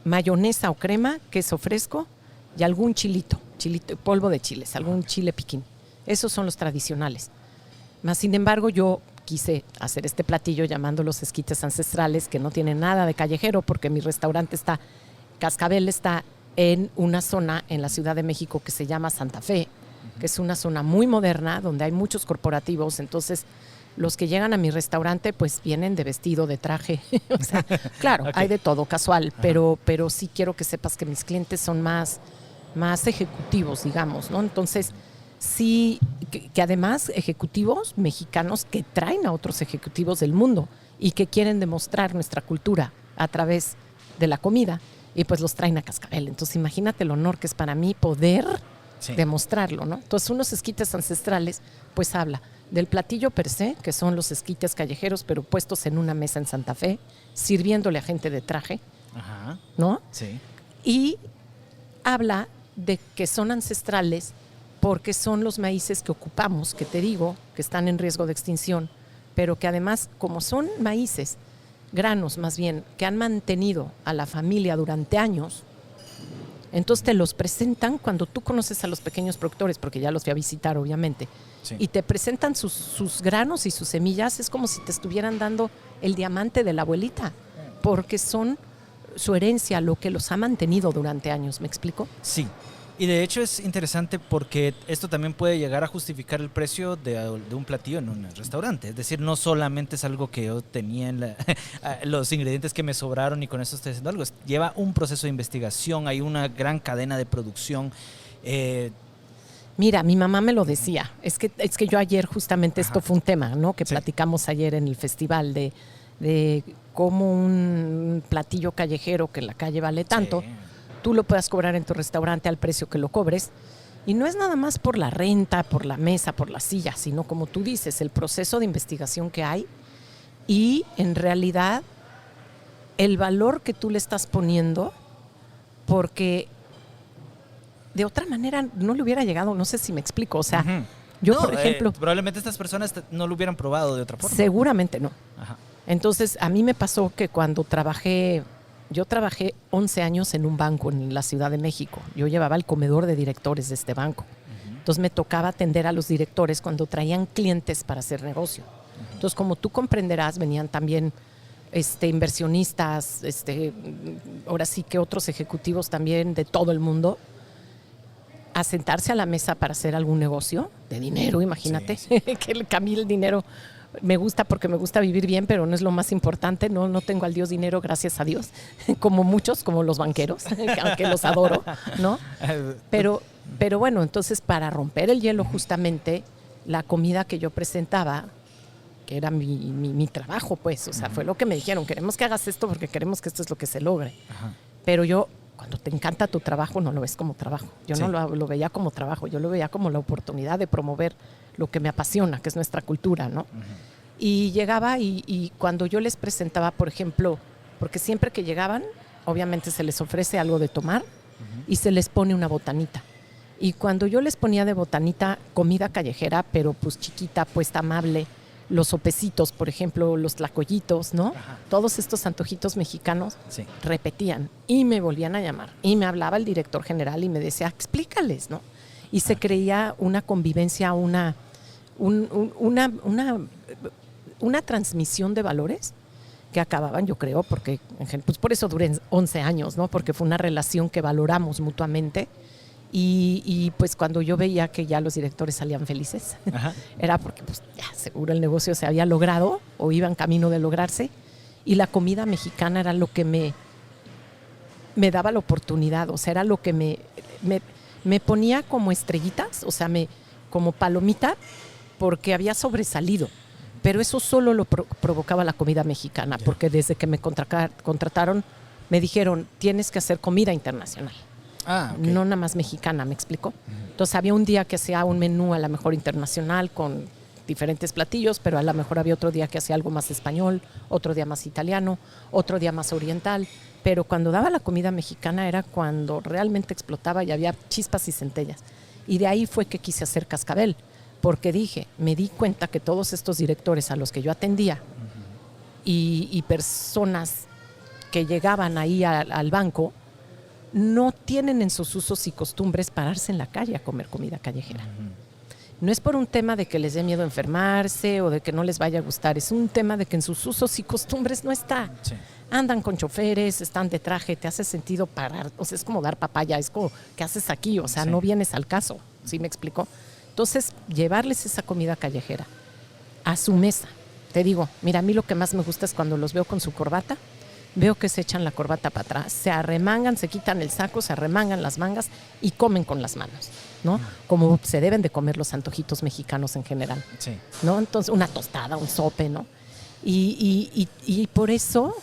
mayonesa o crema, queso fresco y algún chilito, polvo de chiles, algún chile piquín. Esos son los tradicionales. Más sin embargo, yo quise hacer este platillo llamando los esquites ancestrales, que no tiene nada de callejero, porque mi restaurante Cascabel está en una zona en la Ciudad de México que se llama Santa Fe, que es una zona muy moderna, donde hay muchos corporativos. Entonces, los que llegan a mi restaurante, pues vienen de vestido, de traje. O sea, claro, hay de todo, casual, pero sí quiero que sepas que mis clientes son más ejecutivos, digamos, ¿no? Entonces, sí, que además ejecutivos mexicanos que traen a otros ejecutivos del mundo y que quieren demostrar nuestra cultura a través de la comida, y pues los traen a Cascabel. Entonces, imagínate el honor que es para mí poder demostrarlo, ¿no? Entonces, unos esquites ancestrales, pues habla del platillo per se, que son los esquites callejeros, pero puestos en una mesa en Santa Fe, sirviéndole a gente de traje, ¿no? Sí. Y habla de que son ancestrales porque son los maíces que ocupamos, que te digo, que están en riesgo de extinción, pero que además, como son maíces, granos más bien, que han mantenido a la familia durante años, entonces te los presentan cuando tú conoces a los pequeños productores, porque ya los fui a visitar, obviamente, y te presentan sus granos y sus semillas. Es como si te estuvieran dando el diamante de la abuelita, porque son su herencia, lo que los ha mantenido durante años. ¿Me explico? Sí. Y de hecho es interesante porque esto también puede llegar a justificar el precio de un platillo en un restaurante. Es decir, no solamente es algo que yo tenía en los ingredientes que me sobraron y con eso estoy haciendo algo. Lleva un proceso de investigación, hay una gran cadena de producción. Mira, mi mamá me lo decía. Es que yo ayer justamente esto fue un tema, ¿no? Que platicamos ayer en el festival de cómo un platillo callejero que en la calle vale tanto. Sí. Tú lo puedas cobrar en tu restaurante al precio que lo cobres. Y no es nada más por la renta, por la mesa, por la silla, sino como tú dices, el proceso de investigación que hay y en realidad el valor que tú le estás poniendo, porque de otra manera no le hubiera llegado, no sé si me explico. O sea, yo, por ejemplo... probablemente estas personas no lo hubieran probado de otra forma. Seguramente no. Entonces, a mí me pasó que cuando yo trabajé 11 años en un banco en la Ciudad de México. Yo llevaba el comedor de directores de este banco. Entonces me tocaba atender a los directores cuando traían clientes para hacer negocio. Entonces, como tú comprenderás, venían también inversionistas, ahora sí que otros ejecutivos también de todo el mundo, a sentarse a la mesa para hacer algún negocio de dinero, imagínate. Sí. Que a mí el dinero me gusta porque me gusta vivir bien, pero no es lo más importante. No tengo al Dios dinero, gracias a Dios, como muchos, como los banqueros, aunque los adoro, ¿no? Pero bueno, entonces para romper el hielo justamente, la comida que yo presentaba, que era mi trabajo, pues, o sea, fue lo que me dijeron, queremos que hagas esto porque queremos que esto es lo que se logre. Pero yo, cuando te encanta tu trabajo, no lo ves como trabajo. Yo no lo veía como trabajo, yo lo veía como la oportunidad de promover lo que me apasiona, que es nuestra cultura, ¿no? Y llegaba y cuando yo les presentaba, por ejemplo, porque siempre que llegaban, obviamente se les ofrece algo de tomar y se les pone una botanita. Y cuando yo les ponía de botanita comida callejera, pero pues chiquita, puesta amable, los sopecitos, por ejemplo, los tlacoyitos, ¿no? Todos estos antojitos mexicanos repetían y me volvían a llamar. Y me hablaba el director general y me decía, explícales, ¿no? Y se creía una convivencia, una transmisión de valores que acababan, yo creo, porque pues por eso duré 11 años, ¿no? Porque fue una relación que valoramos mutuamente y pues cuando yo veía que ya los directores salían felices, era porque pues ya seguro el negocio se había logrado o iba en camino de lograrse y la comida mexicana era lo que me daba la oportunidad, o sea, era lo que me ponía como estrellitas, o sea, como palomita, porque había sobresalido. Pero eso solo lo provocaba la comida mexicana, porque desde que me contrataron, me dijeron, tienes que hacer comida internacional. No nada más mexicana, ¿me explico? Entonces había un día que hacía un menú a lo mejor internacional con diferentes platillos, pero a lo mejor había otro día que hacía algo más español, otro día más italiano, otro día más oriental. Pero cuando daba la comida mexicana era cuando realmente explotaba y había chispas y centellas. Y de ahí fue que quise hacer Cascabel, porque me di cuenta que todos estos directores a los que yo atendía y personas que llegaban ahí al banco no tienen en sus usos y costumbres pararse en la calle a comer comida callejera. No es por un tema de que les dé miedo enfermarse o de que no les vaya a gustar, es un tema de que en sus usos y costumbres no está. Sí. Andan con choferes, están de traje, te hace sentido parar, o sea, es como dar papaya, es como, ¿qué haces aquí? O sea, Sí. no vienes al caso, ¿sí me explico? Entonces, llevarles esa comida callejera a su mesa. Te digo, mira, a mí lo que más me gusta es cuando los veo con su corbata, veo que se echan la corbata para atrás, se arremangan, se quitan el saco, se arremangan las mangas y comen con las manos, ¿no? Como se deben de comer los antojitos mexicanos en general, Sí. ¿no? Entonces, una tostada, un sope, ¿no? Y por eso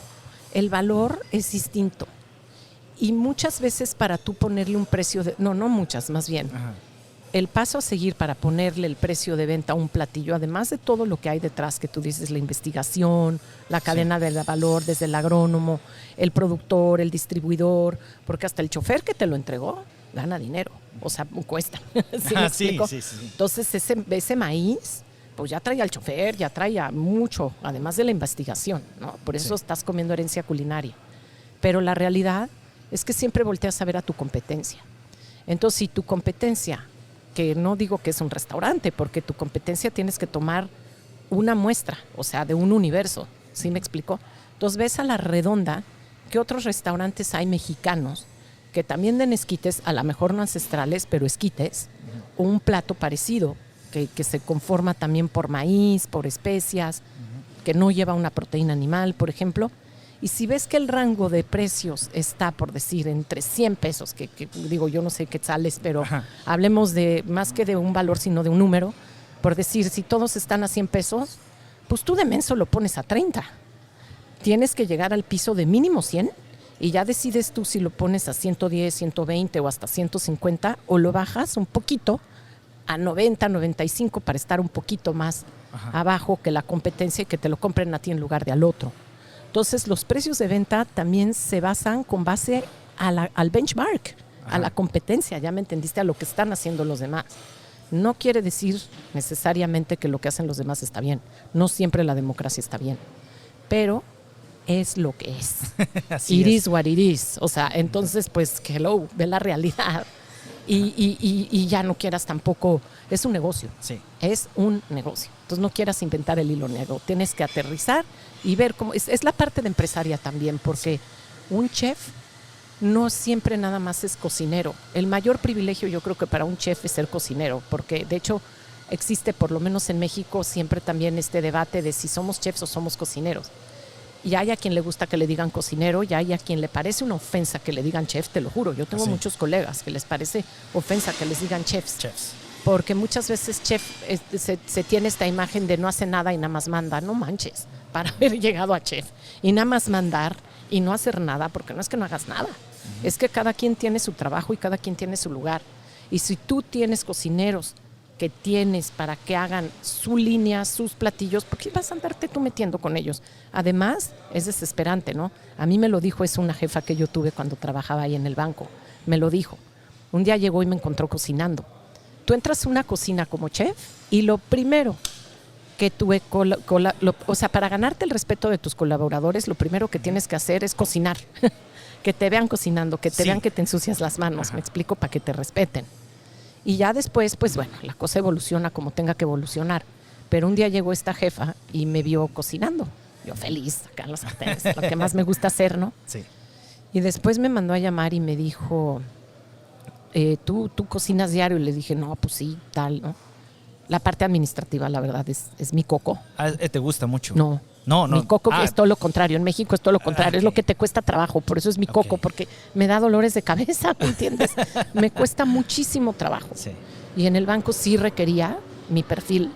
el valor es distinto. Y muchas veces para tú ponerle un precio de... No muchas, más bien. Ajá. El paso a seguir para ponerle el precio de venta a un platillo, además de todo lo que hay detrás, que tú dices, la investigación, la cadena de valor, desde el agrónomo, el productor, el distribuidor, porque hasta el chofer que te lo entregó gana dinero, o sea, cuesta. ¿Sí me explico? Sí. Entonces, ese maíz, pues ya trae al chofer, ya trae a mucho, además de la investigación, ¿no? Por eso Sí. estás comiendo herencia culinaria. Pero la realidad es que siempre volteas a ver a tu competencia. Entonces, si tu competencia, que no digo que es un restaurante, porque tu competencia tienes que tomar una muestra, o sea, de un universo, ¿sí me explico? Entonces ves a la redonda que otros restaurantes hay mexicanos que también den esquites, a lo mejor no ancestrales, pero esquites, o un plato parecido, que se conforma también por maíz, por especias, que no lleva una proteína animal, por ejemplo. Y si ves que el rango de precios está, por decir, entre 100 pesos, que digo, yo no sé qué sales, pero Ajá. hablemos de más que de un valor, sino de un número. Por decir, si todos están a 100 pesos, pues tú de menso lo pones a 30. Tienes que llegar al piso de mínimo 100 y ya decides tú si lo pones a 110, 120 o hasta 150 o lo bajas un poquito a 90, 95 para estar un poquito más abajo que la competencia y que te lo compren a ti en lugar de al otro. Entonces, los precios de venta también se basan con base al benchmark, a la competencia, ya me entendiste, a lo que están haciendo los demás. No quiere decir necesariamente que lo que hacen los demás está bien. No siempre la democracia está bien. Pero es lo que es. Así It es. is what it is. O sea, entonces, pues, hello, ve la realidad. Y ya no quieras tampoco... Es un negocio. Sí. Es un negocio. Entonces no quieras inventar el hilo negro. Tienes que aterrizar y ver cómo... Es la parte de empresaria también, porque un chef no siempre nada más es cocinero. El mayor privilegio yo creo que para un chef es ser cocinero, porque de hecho existe, por lo menos en México, siempre también este debate de si somos chefs o somos cocineros. Y hay a quien le gusta que le digan cocinero, y hay a quien le parece una ofensa que le digan chef, te lo juro. Yo tengo muchos colegas que les parece ofensa que les digan chefs. Porque muchas veces chef se tiene esta imagen de no hace nada y nada más manda. No manches, para haber llegado a chef y nada más mandar y no hacer nada, porque no es que no hagas nada. Es que cada quien tiene su trabajo y cada quien tiene su lugar. Y si tú tienes cocineros que tienes para que hagan su línea, sus platillos, ¿por qué vas a andarte tú metiendo con ellos? Además, es desesperante, ¿no? A mí me lo dijo, es una jefa que yo tuve cuando trabajaba ahí en el banco. Me lo dijo. Un día llegó y me encontró cocinando. Tú entras a una cocina como chef y lo primero que o sea, para ganarte el respeto de tus colaboradores, lo primero que tienes que hacer es cocinar. Que te vean cocinando, que te vean que te ensucias las manos, me explico, para que te respeten. Y ya después, pues bueno, la cosa evoluciona como tenga que evolucionar. Pero un día llegó esta jefa y me vio cocinando. Yo feliz, acá en los sartenes, lo que más me gusta hacer, ¿no? Sí. Y después me mandó a llamar y me dijo, ¿tú cocinas diario? Y le dije, no, pues sí, tal, ¿no? La parte administrativa, la verdad, es mi coco. ¿Te gusta mucho? No. No. Mi coco es todo lo contrario. En México es todo lo contrario. Es lo que te cuesta trabajo. Por eso es mi coco, porque me da dolores de cabeza, ¿me entiendes? Me cuesta muchísimo trabajo. Sí. Y en el banco sí requería mi perfil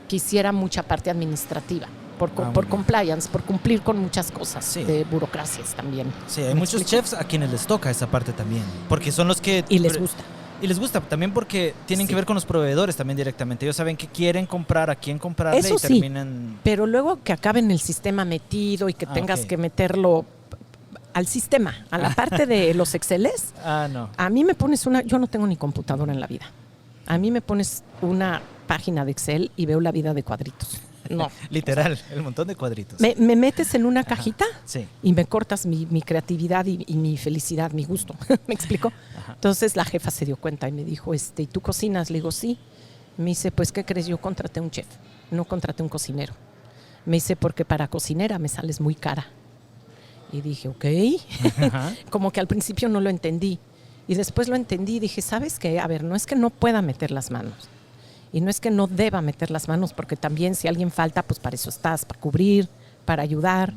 que hiciera mucha parte administrativa. Por compliance, por cumplir con muchas cosas de burocracias también. Sí, hay muchos chefs a quienes les toca esa parte también. Porque son los que... Y les gusta. Y les gusta también porque tienen que ver con los proveedores también directamente. Ellos saben qué quieren comprar, a quién comprarle. Eso y sí, terminan... pero luego que acaben el sistema metido y que tengas que meterlo al sistema, a la parte de los Exceles. No. A mí me pones yo no tengo ni computadora en la vida. A mí me pones una página de Excel y veo la vida de cuadritos. No. Literal, el montón de cuadritos. Me metes en una cajita y me cortas mi creatividad y mi felicidad, mi gusto. ¿Me explico? Entonces la jefa se dio cuenta y me dijo, ¿y tú cocinas? Le digo, sí. Me dice, pues, ¿qué crees? Yo contraté un chef, no contraté un cocinero. Me dice, porque para cocinera me sales muy cara. Y dije, ok. Como que al principio no lo entendí. Y después lo entendí y dije, ¿sabes qué? A ver, no es que no pueda meter las manos. Y no es que no deba meter las manos, porque también si alguien falta, pues para eso estás, para cubrir, para ayudar.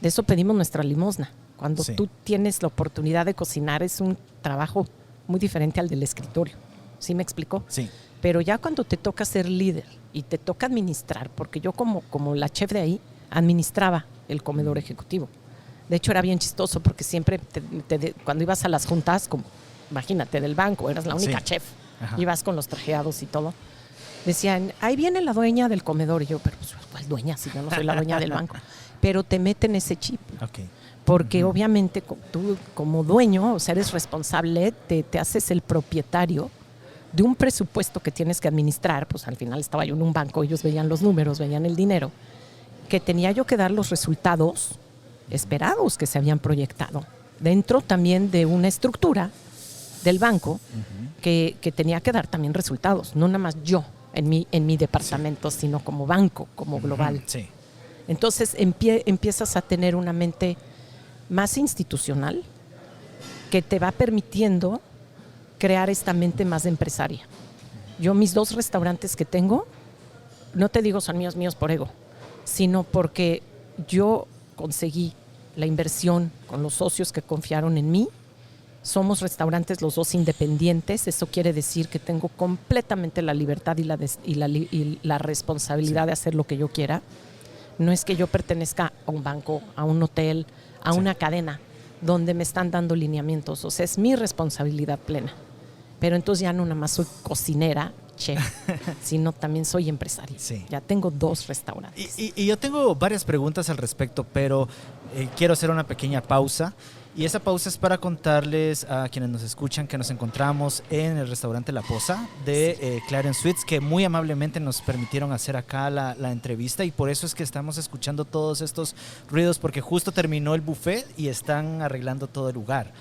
De eso pedimos nuestra limosna. Cuando tú tienes la oportunidad de cocinar, es un trabajo muy diferente al del escritorio. ¿Sí me explicó? Sí. Pero ya cuando te toca ser líder y te toca administrar, porque yo como la chef de ahí, administraba el comedor ejecutivo. De hecho, era bien chistoso porque siempre cuando ibas a las juntas, como, imagínate, del banco, eras la única chef, ibas con los trajeados y todo, decían, ahí viene la dueña del comedor. Y yo, pero pues, ¿cuál dueña? Si yo no soy la dueña del banco. Pero te meten ese chip. Okay. Porque obviamente tú como dueño, o sea, eres responsable, te haces el propietario de un presupuesto que tienes que administrar. Pues al final estaba yo en un banco, ellos veían los números, veían el dinero, que tenía yo que dar los resultados esperados que se habían proyectado. Dentro también de una estructura del banco que tenía que dar también resultados, no nada más yo en mi departamento, sino como banco, como global. Sí. Entonces empiezas a tener una mente más institucional que te va permitiendo crear esta mente más de empresaria. Yo mis 2 restaurantes que tengo, no te digo son míos por ego, sino porque yo conseguí la inversión con los socios que confiaron en mí. Somos restaurantes los 2 independientes. Eso quiere decir que tengo completamente la libertad y la responsabilidad de hacer lo que yo quiera. No es que yo pertenezca a un banco, a un hotel, a una cadena donde me están dando lineamientos. O sea, es mi responsabilidad plena. Pero entonces ya no nada más soy cocinera, chef, sino también soy empresaria. Sí. Ya tengo 2 restaurantes. Y yo tengo varias preguntas al respecto, pero quiero hacer una pequeña pausa. Y esa pausa es para contarles a quienes nos escuchan que nos encontramos en el restaurante La Posa de Clarence Suites, que muy amablemente nos permitieron hacer acá la entrevista, y por eso es que estamos escuchando todos estos ruidos, porque justo terminó el buffet y están arreglando todo el lugar.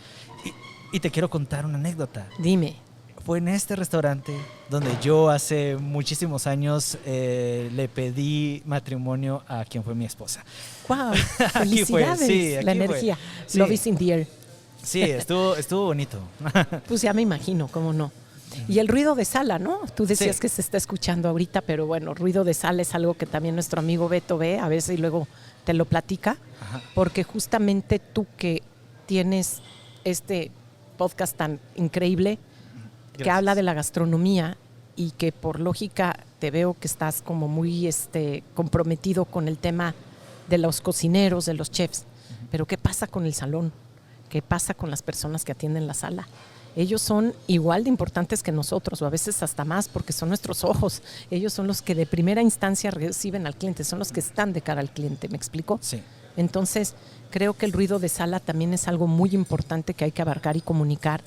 Y te quiero contar una anécdota. Dime. Fue en este restaurante donde yo hace muchísimos años le pedí matrimonio a quien fue mi esposa. ¡Wow! Aquí fue, Felicidades. sí, aquí la energía. Sí. Love is in the air. Sí, estuvo bonito. Pues ya me imagino, cómo no. Y el ruido de sala, ¿no? Tú decías Sí. que se está escuchando ahorita, pero bueno, ruido de sala es algo que también nuestro amigo Beto ve a veces y luego te lo platica. Ajá. Porque justamente tú que tienes este podcast tan increíble, que Gracias. habla de la gastronomía y que por lógica te veo que estás como muy comprometido con el tema de los cocineros, de los chefs. Pero ¿qué pasa con el salón? ¿Qué pasa con las personas que atienden la sala? Ellos son igual de importantes que nosotros, o a veces hasta más, porque son nuestros ojos. Ellos son los que de primera instancia reciben al cliente, son los que están de cara al cliente, ¿me explico? Sí. Entonces, creo que el ruido de sala también es algo muy importante que hay que abarcar y comunicar,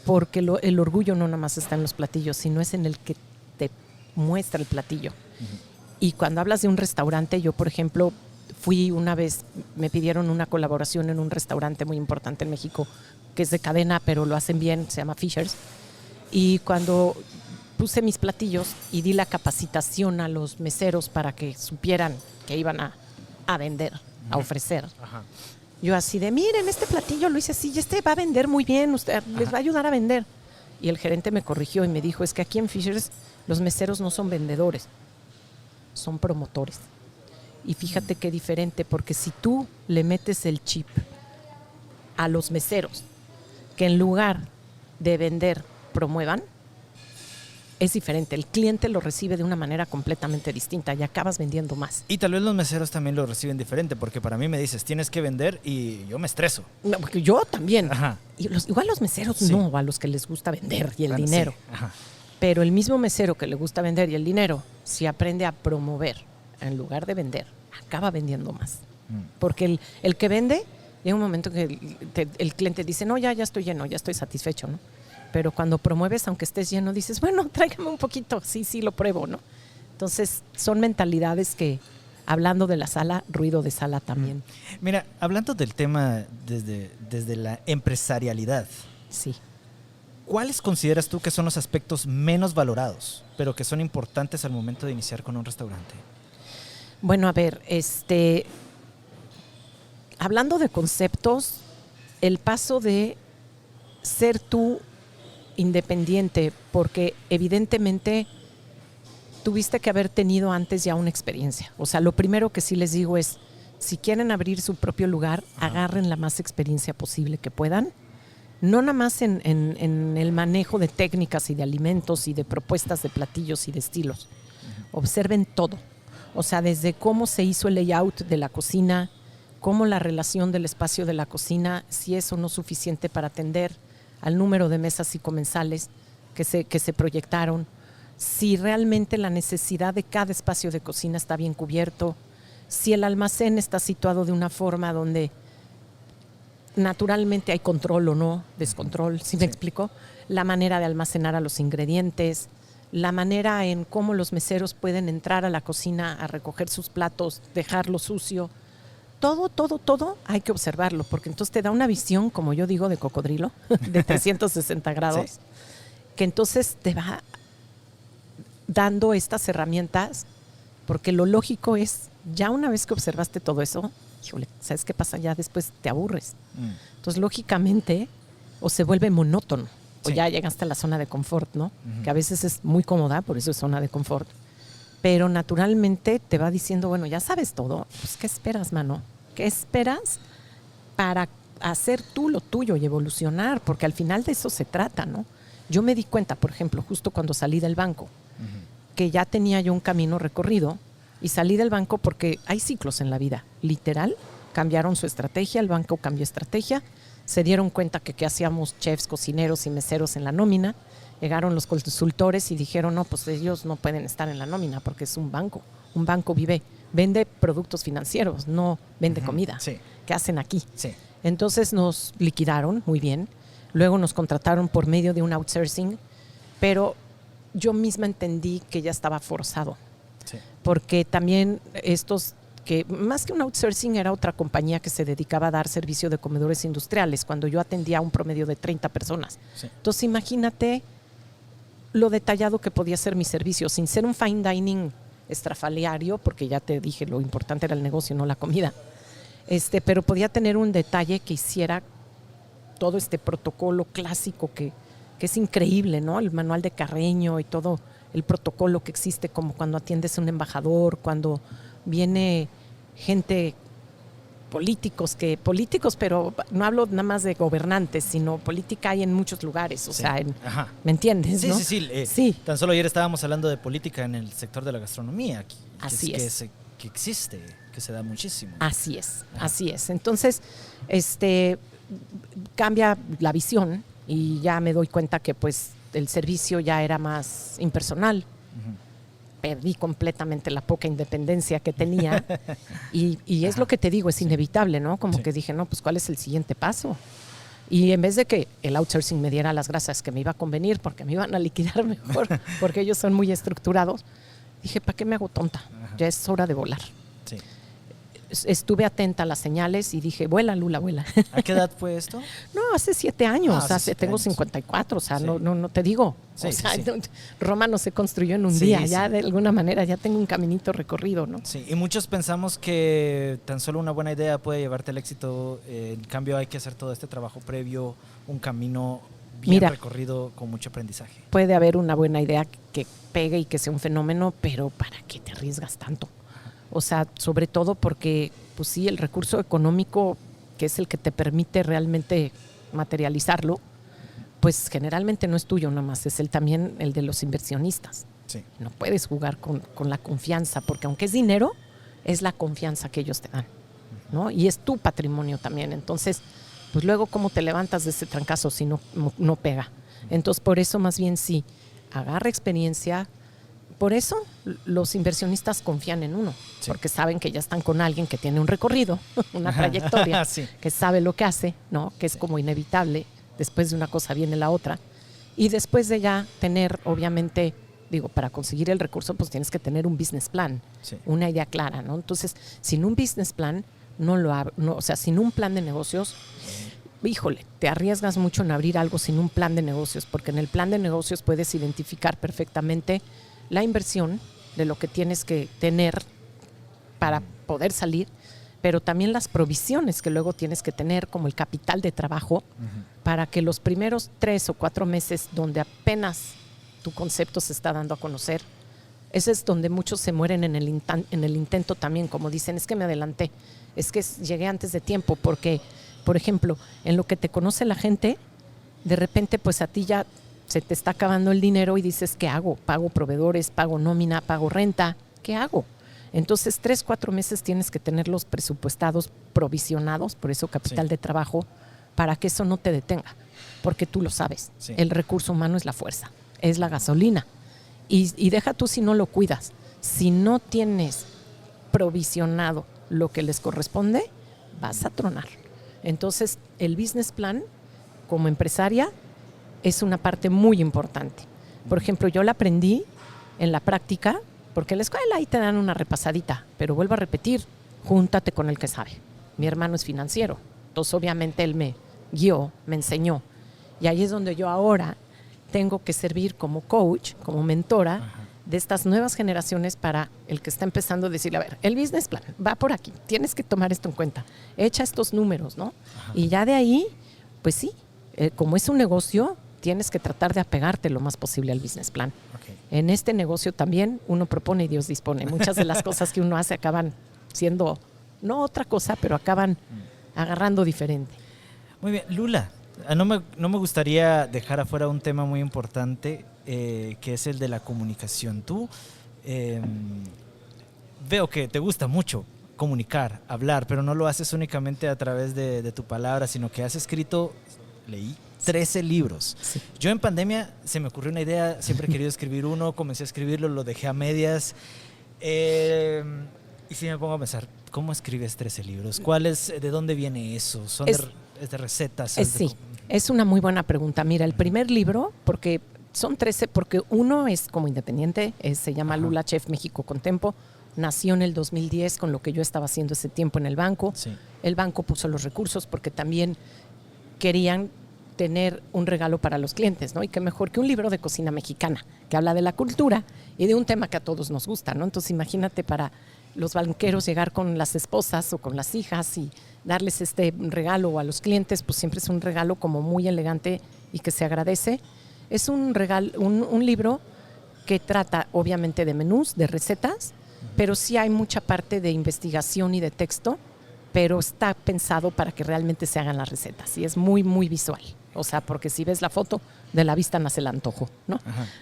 porque el orgullo no nada más está en los platillos, sino es en el que te muestra el platillo. Y cuando hablas de un restaurante, yo, por ejemplo, fui una vez, me pidieron una colaboración en un restaurante muy importante en México, que es de cadena, pero lo hacen bien, se llama Fishers. Y cuando puse mis platillos y di la capacitación a los meseros para que supieran que iban a vender, a ofrecer. Ajá. Yo así de, miren, este platillo lo hice así y este va a vender muy bien, usted les va a ayudar a vender. Y el gerente me corrigió y me dijo, es que aquí en Fishers los meseros no son vendedores, son promotores. Y fíjate qué diferente, porque si tú le metes el chip a los meseros, que en lugar de vender, promuevan, es diferente. El cliente lo recibe de una manera completamente distinta y acabas vendiendo más. Y tal vez los meseros también lo reciben diferente, porque para mí me dices, tienes que vender, y yo me estreso. No, porque yo también. Ajá. Y igual los meseros Sí. no, a los que les gusta vender y el Bueno, dinero. sí. Ajá. Pero el mismo mesero que le gusta vender y el dinero, si aprende a promover en lugar de vender, acaba vendiendo más. Porque el que vende, llega un momento que el cliente dice, no, ya estoy lleno, ya estoy satisfecho, ¿no? Pero cuando promueves, aunque estés lleno, dices, bueno, tráigame un poquito, sí, lo pruebo, ¿no? Entonces, son mentalidades que, hablando de la sala, ruido de sala también. Mira, hablando del tema desde la empresarialidad, Sí. ¿cuáles consideras tú que son los aspectos menos valorados, pero que son importantes al momento de iniciar con un restaurante? Bueno, a ver, hablando de conceptos, el paso de ser tú independiente, porque evidentemente tuviste que haber tenido antes ya una experiencia. O sea, lo primero que sí les digo es, si quieren abrir su propio lugar, agarren la más experiencia posible que puedan. No nada más en el manejo de técnicas y de alimentos y de propuestas de platillos y de estilos. Observen todo. O sea, desde cómo se hizo el layout de la cocina, cómo la relación del espacio de la cocina, si es o no suficiente para atender al número de mesas y comensales que se proyectaron, si realmente la necesidad de cada espacio de cocina está bien cubierto, si el almacén está situado de una forma donde naturalmente hay control o no, descontrol, ¿sí me explico? La manera de almacenar a los ingredientes, la manera en cómo los meseros pueden entrar a la cocina a recoger sus platos, dejarlo sucio. Todo hay que observarlo, porque entonces te da una visión, como yo digo, de cocodrilo, de 360 grados, sí, que entonces te va dando estas herramientas, porque lo lógico es, ya una vez que observaste todo eso, híjole, ¿sabes qué pasa? Ya después te aburres. Entonces, lógicamente, o se vuelve monótono, o ya llegaste a la zona de confort, ¿no? Que a veces es muy cómoda, por eso es zona de confort. Pero naturalmente te va diciendo, bueno, ya sabes todo, pues ¿qué esperas, mano? ¿Qué esperas para hacer tú lo tuyo y evolucionar? Porque al final de eso se trata, ¿no? Yo me di cuenta, por ejemplo, justo cuando salí del banco, que ya tenía yo un camino recorrido. Y salí del banco porque hay ciclos en la vida, literal. Cambiaron su estrategia, el banco cambió estrategia. Se dieron cuenta que hacíamos chefs, cocineros y meseros en la nómina. Llegaron los consultores y dijeron, no, pues ellos no pueden estar en la nómina porque es un banco. Un banco vende productos financieros, no vende comida. Sí. ¿Qué hacen aquí? Sí. Entonces nos liquidaron muy bien. Luego nos contrataron por medio de un outsourcing, pero yo misma entendí que ya estaba forzado. Sí. Porque también que más que un outsourcing era otra compañía que se dedicaba a dar servicio de comedores industriales, cuando yo atendía a un promedio de 30 personas. Sí. Entonces imagínate lo detallado que podía ser mi servicio, sin ser un fine dining estrafalario, porque ya te dije, lo importante era el negocio, no la comida. Pero podía tener un detalle que hiciera todo este protocolo clásico que es increíble, ¿no? El manual de Carreño y todo el protocolo que existe, como cuando atiendes a un embajador, cuando viene gente, políticos, pero no hablo nada más de gobernantes, sino política hay en muchos lugares, o sea, ¿me entiendes? Sí, ¿no? Sí. Tan solo ayer estábamos hablando de política en el sector de la gastronomía, que existe, que se da muchísimo. Así es. Entonces, cambia la visión y ya me doy cuenta que pues el servicio ya era más impersonal. Perdí completamente la poca independencia que tenía y es lo que te digo, es inevitable, ¿no? Como que dije, no, pues ¿cuál es el siguiente paso? Y en vez de que el outsourcing me diera las gracias que me iba a convenir porque me iban a liquidar mejor, porque ellos son muy estructurados, dije, ¿para qué me hago tonta? Ya es hora de volar. Sí. Estuve atenta a las señales y dije, vuela, Lula, vuela. ¿A qué edad fue esto? No, hace 7 años. Tengo 54, o sea, sí. no te digo. Sí, Roma no se construyó en un día, ya de alguna manera ya tengo un caminito recorrido, ¿no? Sí, y muchos pensamos que tan solo una buena idea puede llevarte al éxito. En cambio, hay que hacer todo este trabajo previo, un camino bien recorrido con mucho aprendizaje. Puede haber una buena idea que pegue y que sea un fenómeno, pero ¿para qué te arriesgas tanto? O sea, sobre todo porque, pues sí, el recurso económico, que es el que te permite realmente materializarlo, pues generalmente no es tuyo nada más, es también el de los inversionistas. Sí. No puedes jugar con la confianza, porque aunque es dinero, es la confianza que ellos te dan, ¿no? Y es tu patrimonio también. Entonces, pues luego, ¿cómo te levantas de ese trancazo si no pega? Entonces, por eso más bien sí, agarra experiencia. Por eso los inversionistas confían en uno, porque saben que ya están con alguien que tiene un recorrido, una trayectoria, que sabe lo que hace, ¿no? Que es como inevitable, después de una cosa viene la otra. Y después de ya tener, obviamente, para conseguir el recurso, pues tienes que tener un business plan, una idea clara, ¿no? Entonces, sin un business plan, sin un plan de negocios, híjole, te arriesgas mucho en abrir algo sin un plan de negocios, porque en el plan de negocios puedes identificar perfectamente la inversión de lo que tienes que tener para poder salir, pero también las provisiones que luego tienes que tener, como el capital de trabajo, para que los primeros 3 o 4 meses donde apenas tu concepto se está dando a conocer, ese es donde muchos se mueren en el intento también, como dicen, es que me adelanté, es que llegué antes de tiempo, porque, por ejemplo, en lo que te conoce la gente, de repente pues a ti ya se te está acabando el dinero y dices, ¿qué hago? ¿Pago proveedores? ¿Pago nómina? ¿Pago renta? ¿Qué hago? Entonces 3, 4 meses tienes que tenerlos presupuestados, provisionados, por eso capital de trabajo, para que eso no te detenga, porque tú lo sabes, el recurso humano es la fuerza, es la gasolina, y deja tú si no lo cuidas, si no tienes provisionado lo que les corresponde, vas a tronar. Entonces el business plan como empresaria es una parte muy importante. Por ejemplo, yo la aprendí en la práctica, porque en la escuela ahí te dan una repasadita, pero vuelvo a repetir, júntate con el que sabe. Mi hermano es financiero, entonces obviamente él me guió, me enseñó. Y ahí es donde yo ahora tengo que servir como coach, como mentora de estas nuevas generaciones para el que está empezando a decirle, a ver, el business plan va por aquí, tienes que tomar esto en cuenta, echa estos números, ¿no? Y ya de ahí, pues sí, como es un negocio, tienes que tratar de apegarte lo más posible al business plan. En este negocio también uno propone y Dios dispone. Muchas de las cosas que uno hace acaban siendo, no otra cosa, pero acaban agarrando diferente. Muy bien, Lula, no me gustaría dejar afuera un tema muy importante, que es el de la comunicación. Tú veo que te gusta mucho comunicar, hablar, pero no lo haces únicamente a través de tu palabra, sino que has escrito, leí 13 libros. Sí. Yo en pandemia se me ocurrió una idea, siempre he querido escribir uno, comencé a escribirlo, lo dejé a medias. Y si me pongo a pensar, ¿cómo escribes 13 libros? ¿De dónde viene eso? ¿Es de recetas? Sí, es una muy buena pregunta. Mira, el primer libro, porque son 13, porque uno es como independiente, se llama Lula Chef México con Tempo. Nació en el 2010 con lo que yo estaba haciendo ese tiempo en el banco. Sí. El banco puso los recursos porque también querían tener un regalo para los clientes, ¿no? Y qué mejor que un libro de cocina mexicana que habla de la cultura y de un tema que a todos nos gusta, ¿no? Entonces imagínate para los banqueros llegar con las esposas o con las hijas y darles este regalo a los clientes, pues siempre es un regalo como muy elegante y que se agradece. Es un libro que trata obviamente de menús, de recetas, pero sí hay mucha parte de investigación y de texto, pero está pensado para que realmente se hagan las recetas y es muy, muy visual. O sea, porque si ves la foto, de la vista nace el antojo, ¿no?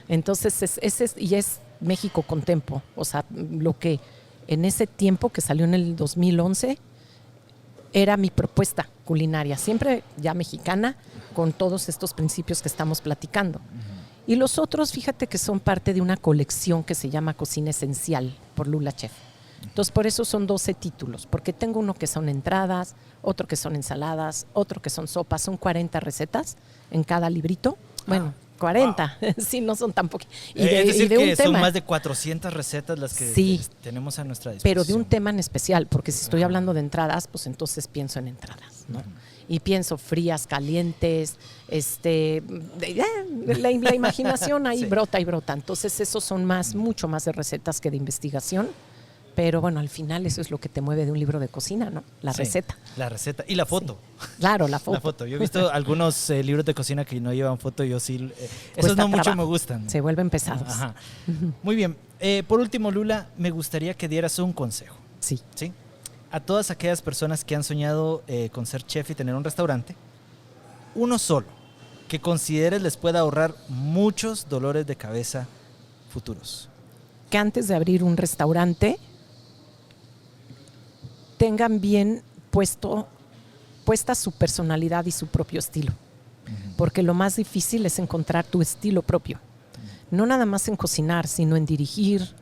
Entonces, es México con Tempo. O sea, lo que en ese tiempo que salió en el 2011 era mi propuesta culinaria, siempre ya mexicana, con todos estos principios que estamos platicando. Y los otros, fíjate que son parte de una colección que se llama Cocina Esencial por Lula Chef. Entonces, por eso son 12 títulos, porque tengo uno que son entradas, otro que son ensaladas, otro que son sopas, son 40 recetas en cada librito. Bueno, 40, sí, no son tan poquitas. Es decir, que son más de 400 recetas las que tenemos a nuestra disposición. Pero de un tema en especial, porque si estoy hablando de entradas, pues entonces pienso en entradas, ¿no? Y pienso frías, calientes, la imaginación ahí brota y brota. Entonces esos son mucho más de recetas que de investigación. Pero bueno, al final eso es lo que te mueve de un libro de cocina, ¿no? La receta. La receta y la foto. Sí. Claro, la foto. La foto. Yo he visto algunos libros de cocina que no llevan foto, yo sí. Esos no mucho me gustan. Se vuelven pesados. Ajá. Muy bien. Por último, Lula, me gustaría que dieras un consejo. Sí. A todas aquellas personas que han soñado con ser chef y tener un restaurante, uno solo, que consideres les pueda ahorrar muchos dolores de cabeza futuros. Que antes de abrir un restaurante tengan bien puesta su personalidad y su propio estilo. Porque lo más difícil es encontrar tu estilo propio. No nada más en cocinar, sino en dirigir,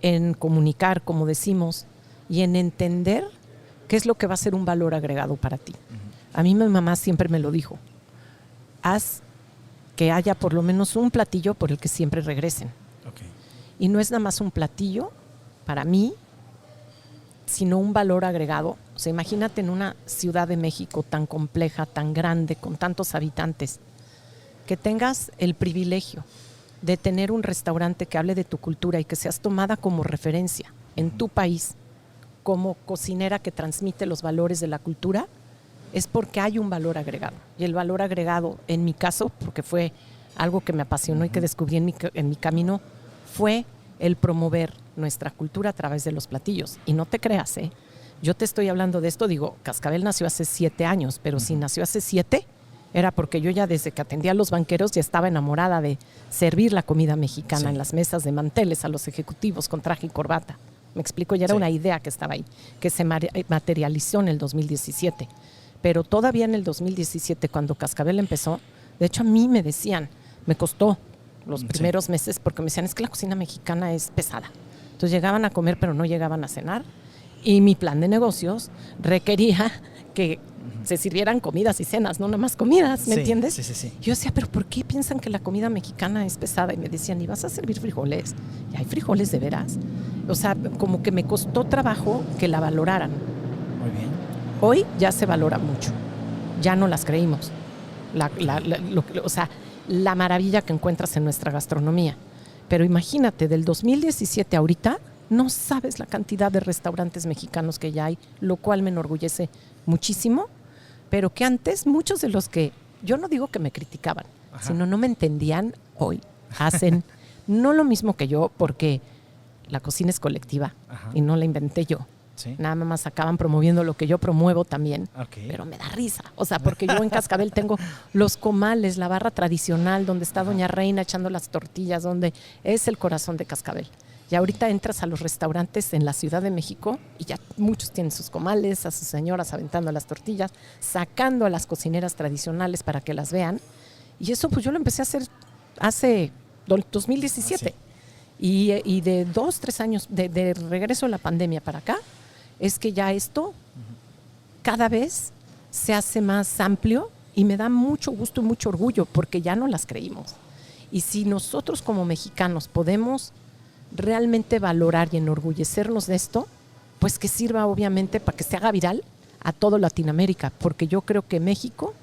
en comunicar, como decimos, y en entender qué es lo que va a ser un valor agregado para ti. A mí mi mamá siempre me lo dijo. Haz que haya por lo menos un platillo por el que siempre regresen. Y no es nada más un platillo para mí, sino un valor agregado. O sea, imagínate en una Ciudad de México tan compleja, tan grande, con tantos habitantes, que tengas el privilegio de tener un restaurante que hable de tu cultura y que seas tomada como referencia en tu país como cocinera que transmite los valores de la cultura, es porque hay un valor agregado. Y el valor agregado, en mi caso, porque fue algo que me apasionó y que descubrí en mi camino, fue el promover nuestra cultura a través de los platillos. Y no te creas, yo te estoy hablando de esto, digo, Cascabel nació hace 7 años, pero si nació hace 7, era porque yo ya desde que atendía a los banqueros ya estaba enamorada de servir la comida mexicana en las mesas de manteles a los ejecutivos con traje y corbata. Me explico, ya era una idea que estaba ahí, que se materializó en el 2017. Pero todavía en el 2017, cuando Cascabel empezó, de hecho a mí me decían, me costó los primeros meses porque me decían, es que la cocina mexicana es pesada. Entonces llegaban a comer pero no llegaban a cenar y mi plan de negocios requería que se sirvieran comidas y cenas, no nada más comidas, ¿me entiendes? Sí. Yo decía, pero ¿por qué piensan que la comida mexicana es pesada? Y me decían, ¿y vas a servir frijoles? ¿Y hay frijoles de veras? O sea, como que me costó trabajo que la valoraran. Muy bien. Hoy ya se valora mucho, ya no las creímos. O sea, la maravilla que encuentras en nuestra gastronomía. Pero imagínate, del 2017 a ahorita, no sabes la cantidad de restaurantes mexicanos que ya hay, lo cual me enorgullece muchísimo, pero que antes muchos de los que, yo no digo que me criticaban, sino no me entendían, hoy hacen no lo mismo que yo, porque la cocina es colectiva y no la inventé yo. ¿Sí? Nada más acaban promoviendo lo que yo promuevo también, pero me da risa. O sea, porque yo en Cascabel tengo los comales, la barra tradicional, donde está Doña Reina echando las tortillas, donde es el corazón de Cascabel. Y ahorita entras a los restaurantes en la Ciudad de México y ya muchos tienen sus comales, a sus señoras aventando las tortillas, sacando a las cocineras tradicionales para que las vean. Y eso pues yo lo empecé a hacer hace 2017. Y de 2-3 años, de regreso a la pandemia para acá, es que ya esto cada vez se hace más amplio y me da mucho gusto y mucho orgullo porque ya no las creímos. Y si nosotros como mexicanos podemos realmente valorar y enorgullecernos de esto, pues que sirva obviamente para que se haga viral a toda Latinoamérica, porque yo creo que México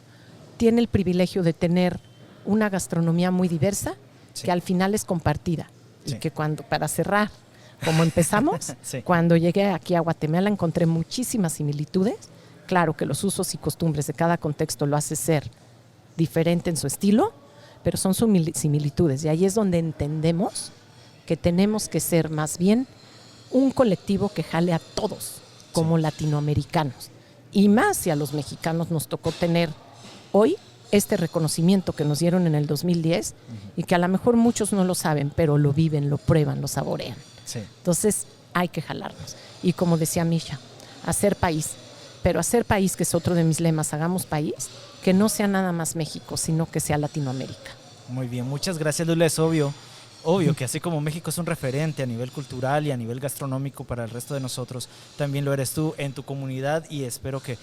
tiene el privilegio de tener una gastronomía muy diversa, que al final es compartida. Y que cuando, para cerrar, como empezamos, cuando llegué aquí a Guatemala encontré muchísimas similitudes. Claro que los usos y costumbres de cada contexto lo hace ser diferente en su estilo, pero son similitudes. Y ahí es donde entendemos que tenemos que ser más bien un colectivo que jale a todos como latinoamericanos. Y más si a los mexicanos nos tocó tener hoy este reconocimiento que nos dieron en el 2010 y que a lo mejor muchos no lo saben, pero lo viven, lo prueban, lo saborean. Entonces hay que jalarnos. Y como decía Misha, hacer país. Pero hacer país, que es otro de mis lemas, hagamos país, que no sea nada más México, sino que sea Latinoamérica. Muy bien, muchas gracias, Lula. Es obvio que así como México es un referente a nivel cultural y a nivel gastronómico para el resto de nosotros, también lo eres tú en tu comunidad, y espero que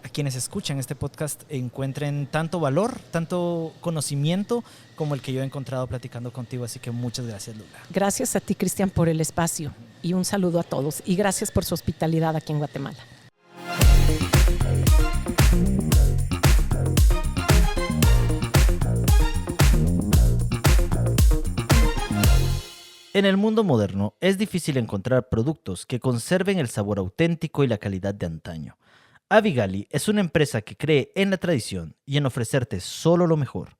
a quienes escuchan este podcast encuentren tanto valor, tanto conocimiento como el que yo he encontrado platicando contigo. Así que muchas gracias, Lula. Gracias a ti, Cristian, por el espacio, y un saludo a todos, y gracias por su hospitalidad aquí en Guatemala. En el mundo moderno es difícil encontrar productos que conserven el sabor auténtico y la calidad de antaño. Avigali es una empresa que cree en la tradición y en ofrecerte solo lo mejor.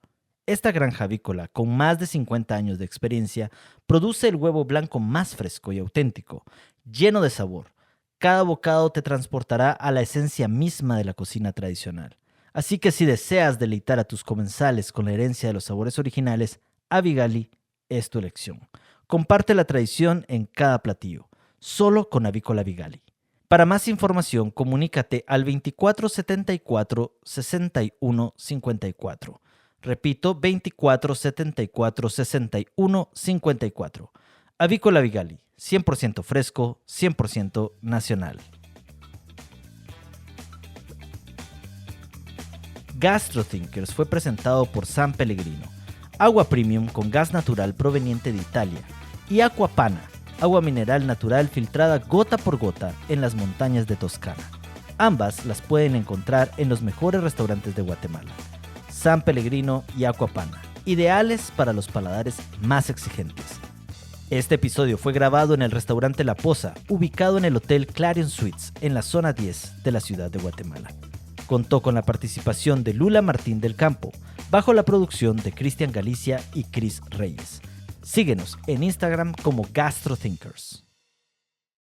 Esta granja avícola, con más de 50 años de experiencia, produce el huevo blanco más fresco y auténtico, lleno de sabor. Cada bocado te transportará a la esencia misma de la cocina tradicional. Así que si deseas deleitar a tus comensales con la herencia de los sabores originales, Avigali es tu elección. Comparte la tradición en cada platillo, solo con Avícola Avigali. Para más información, comunícate al 2474 61 54. Repito, 2474 61 54. Avícola Avigali, 100% fresco, 100% nacional. GastroThinkers fue presentado por San Pellegrino, agua premium con gas natural proveniente de Italia, y Aquapana, agua mineral natural filtrada gota por gota en las montañas de Toscana. Ambas las pueden encontrar en los mejores restaurantes de Guatemala, San Pellegrino y Aquapana, ideales para los paladares más exigentes. Este episodio fue grabado en el restaurante La Poza, ubicado en el Hotel Clarion Suites, en la zona 10 de la ciudad de Guatemala. Contó con la participación de Lula Martín del Campo, bajo la producción de Cristian Galicia y Chris Reyes. Síguenos en Instagram como GastroThinkers.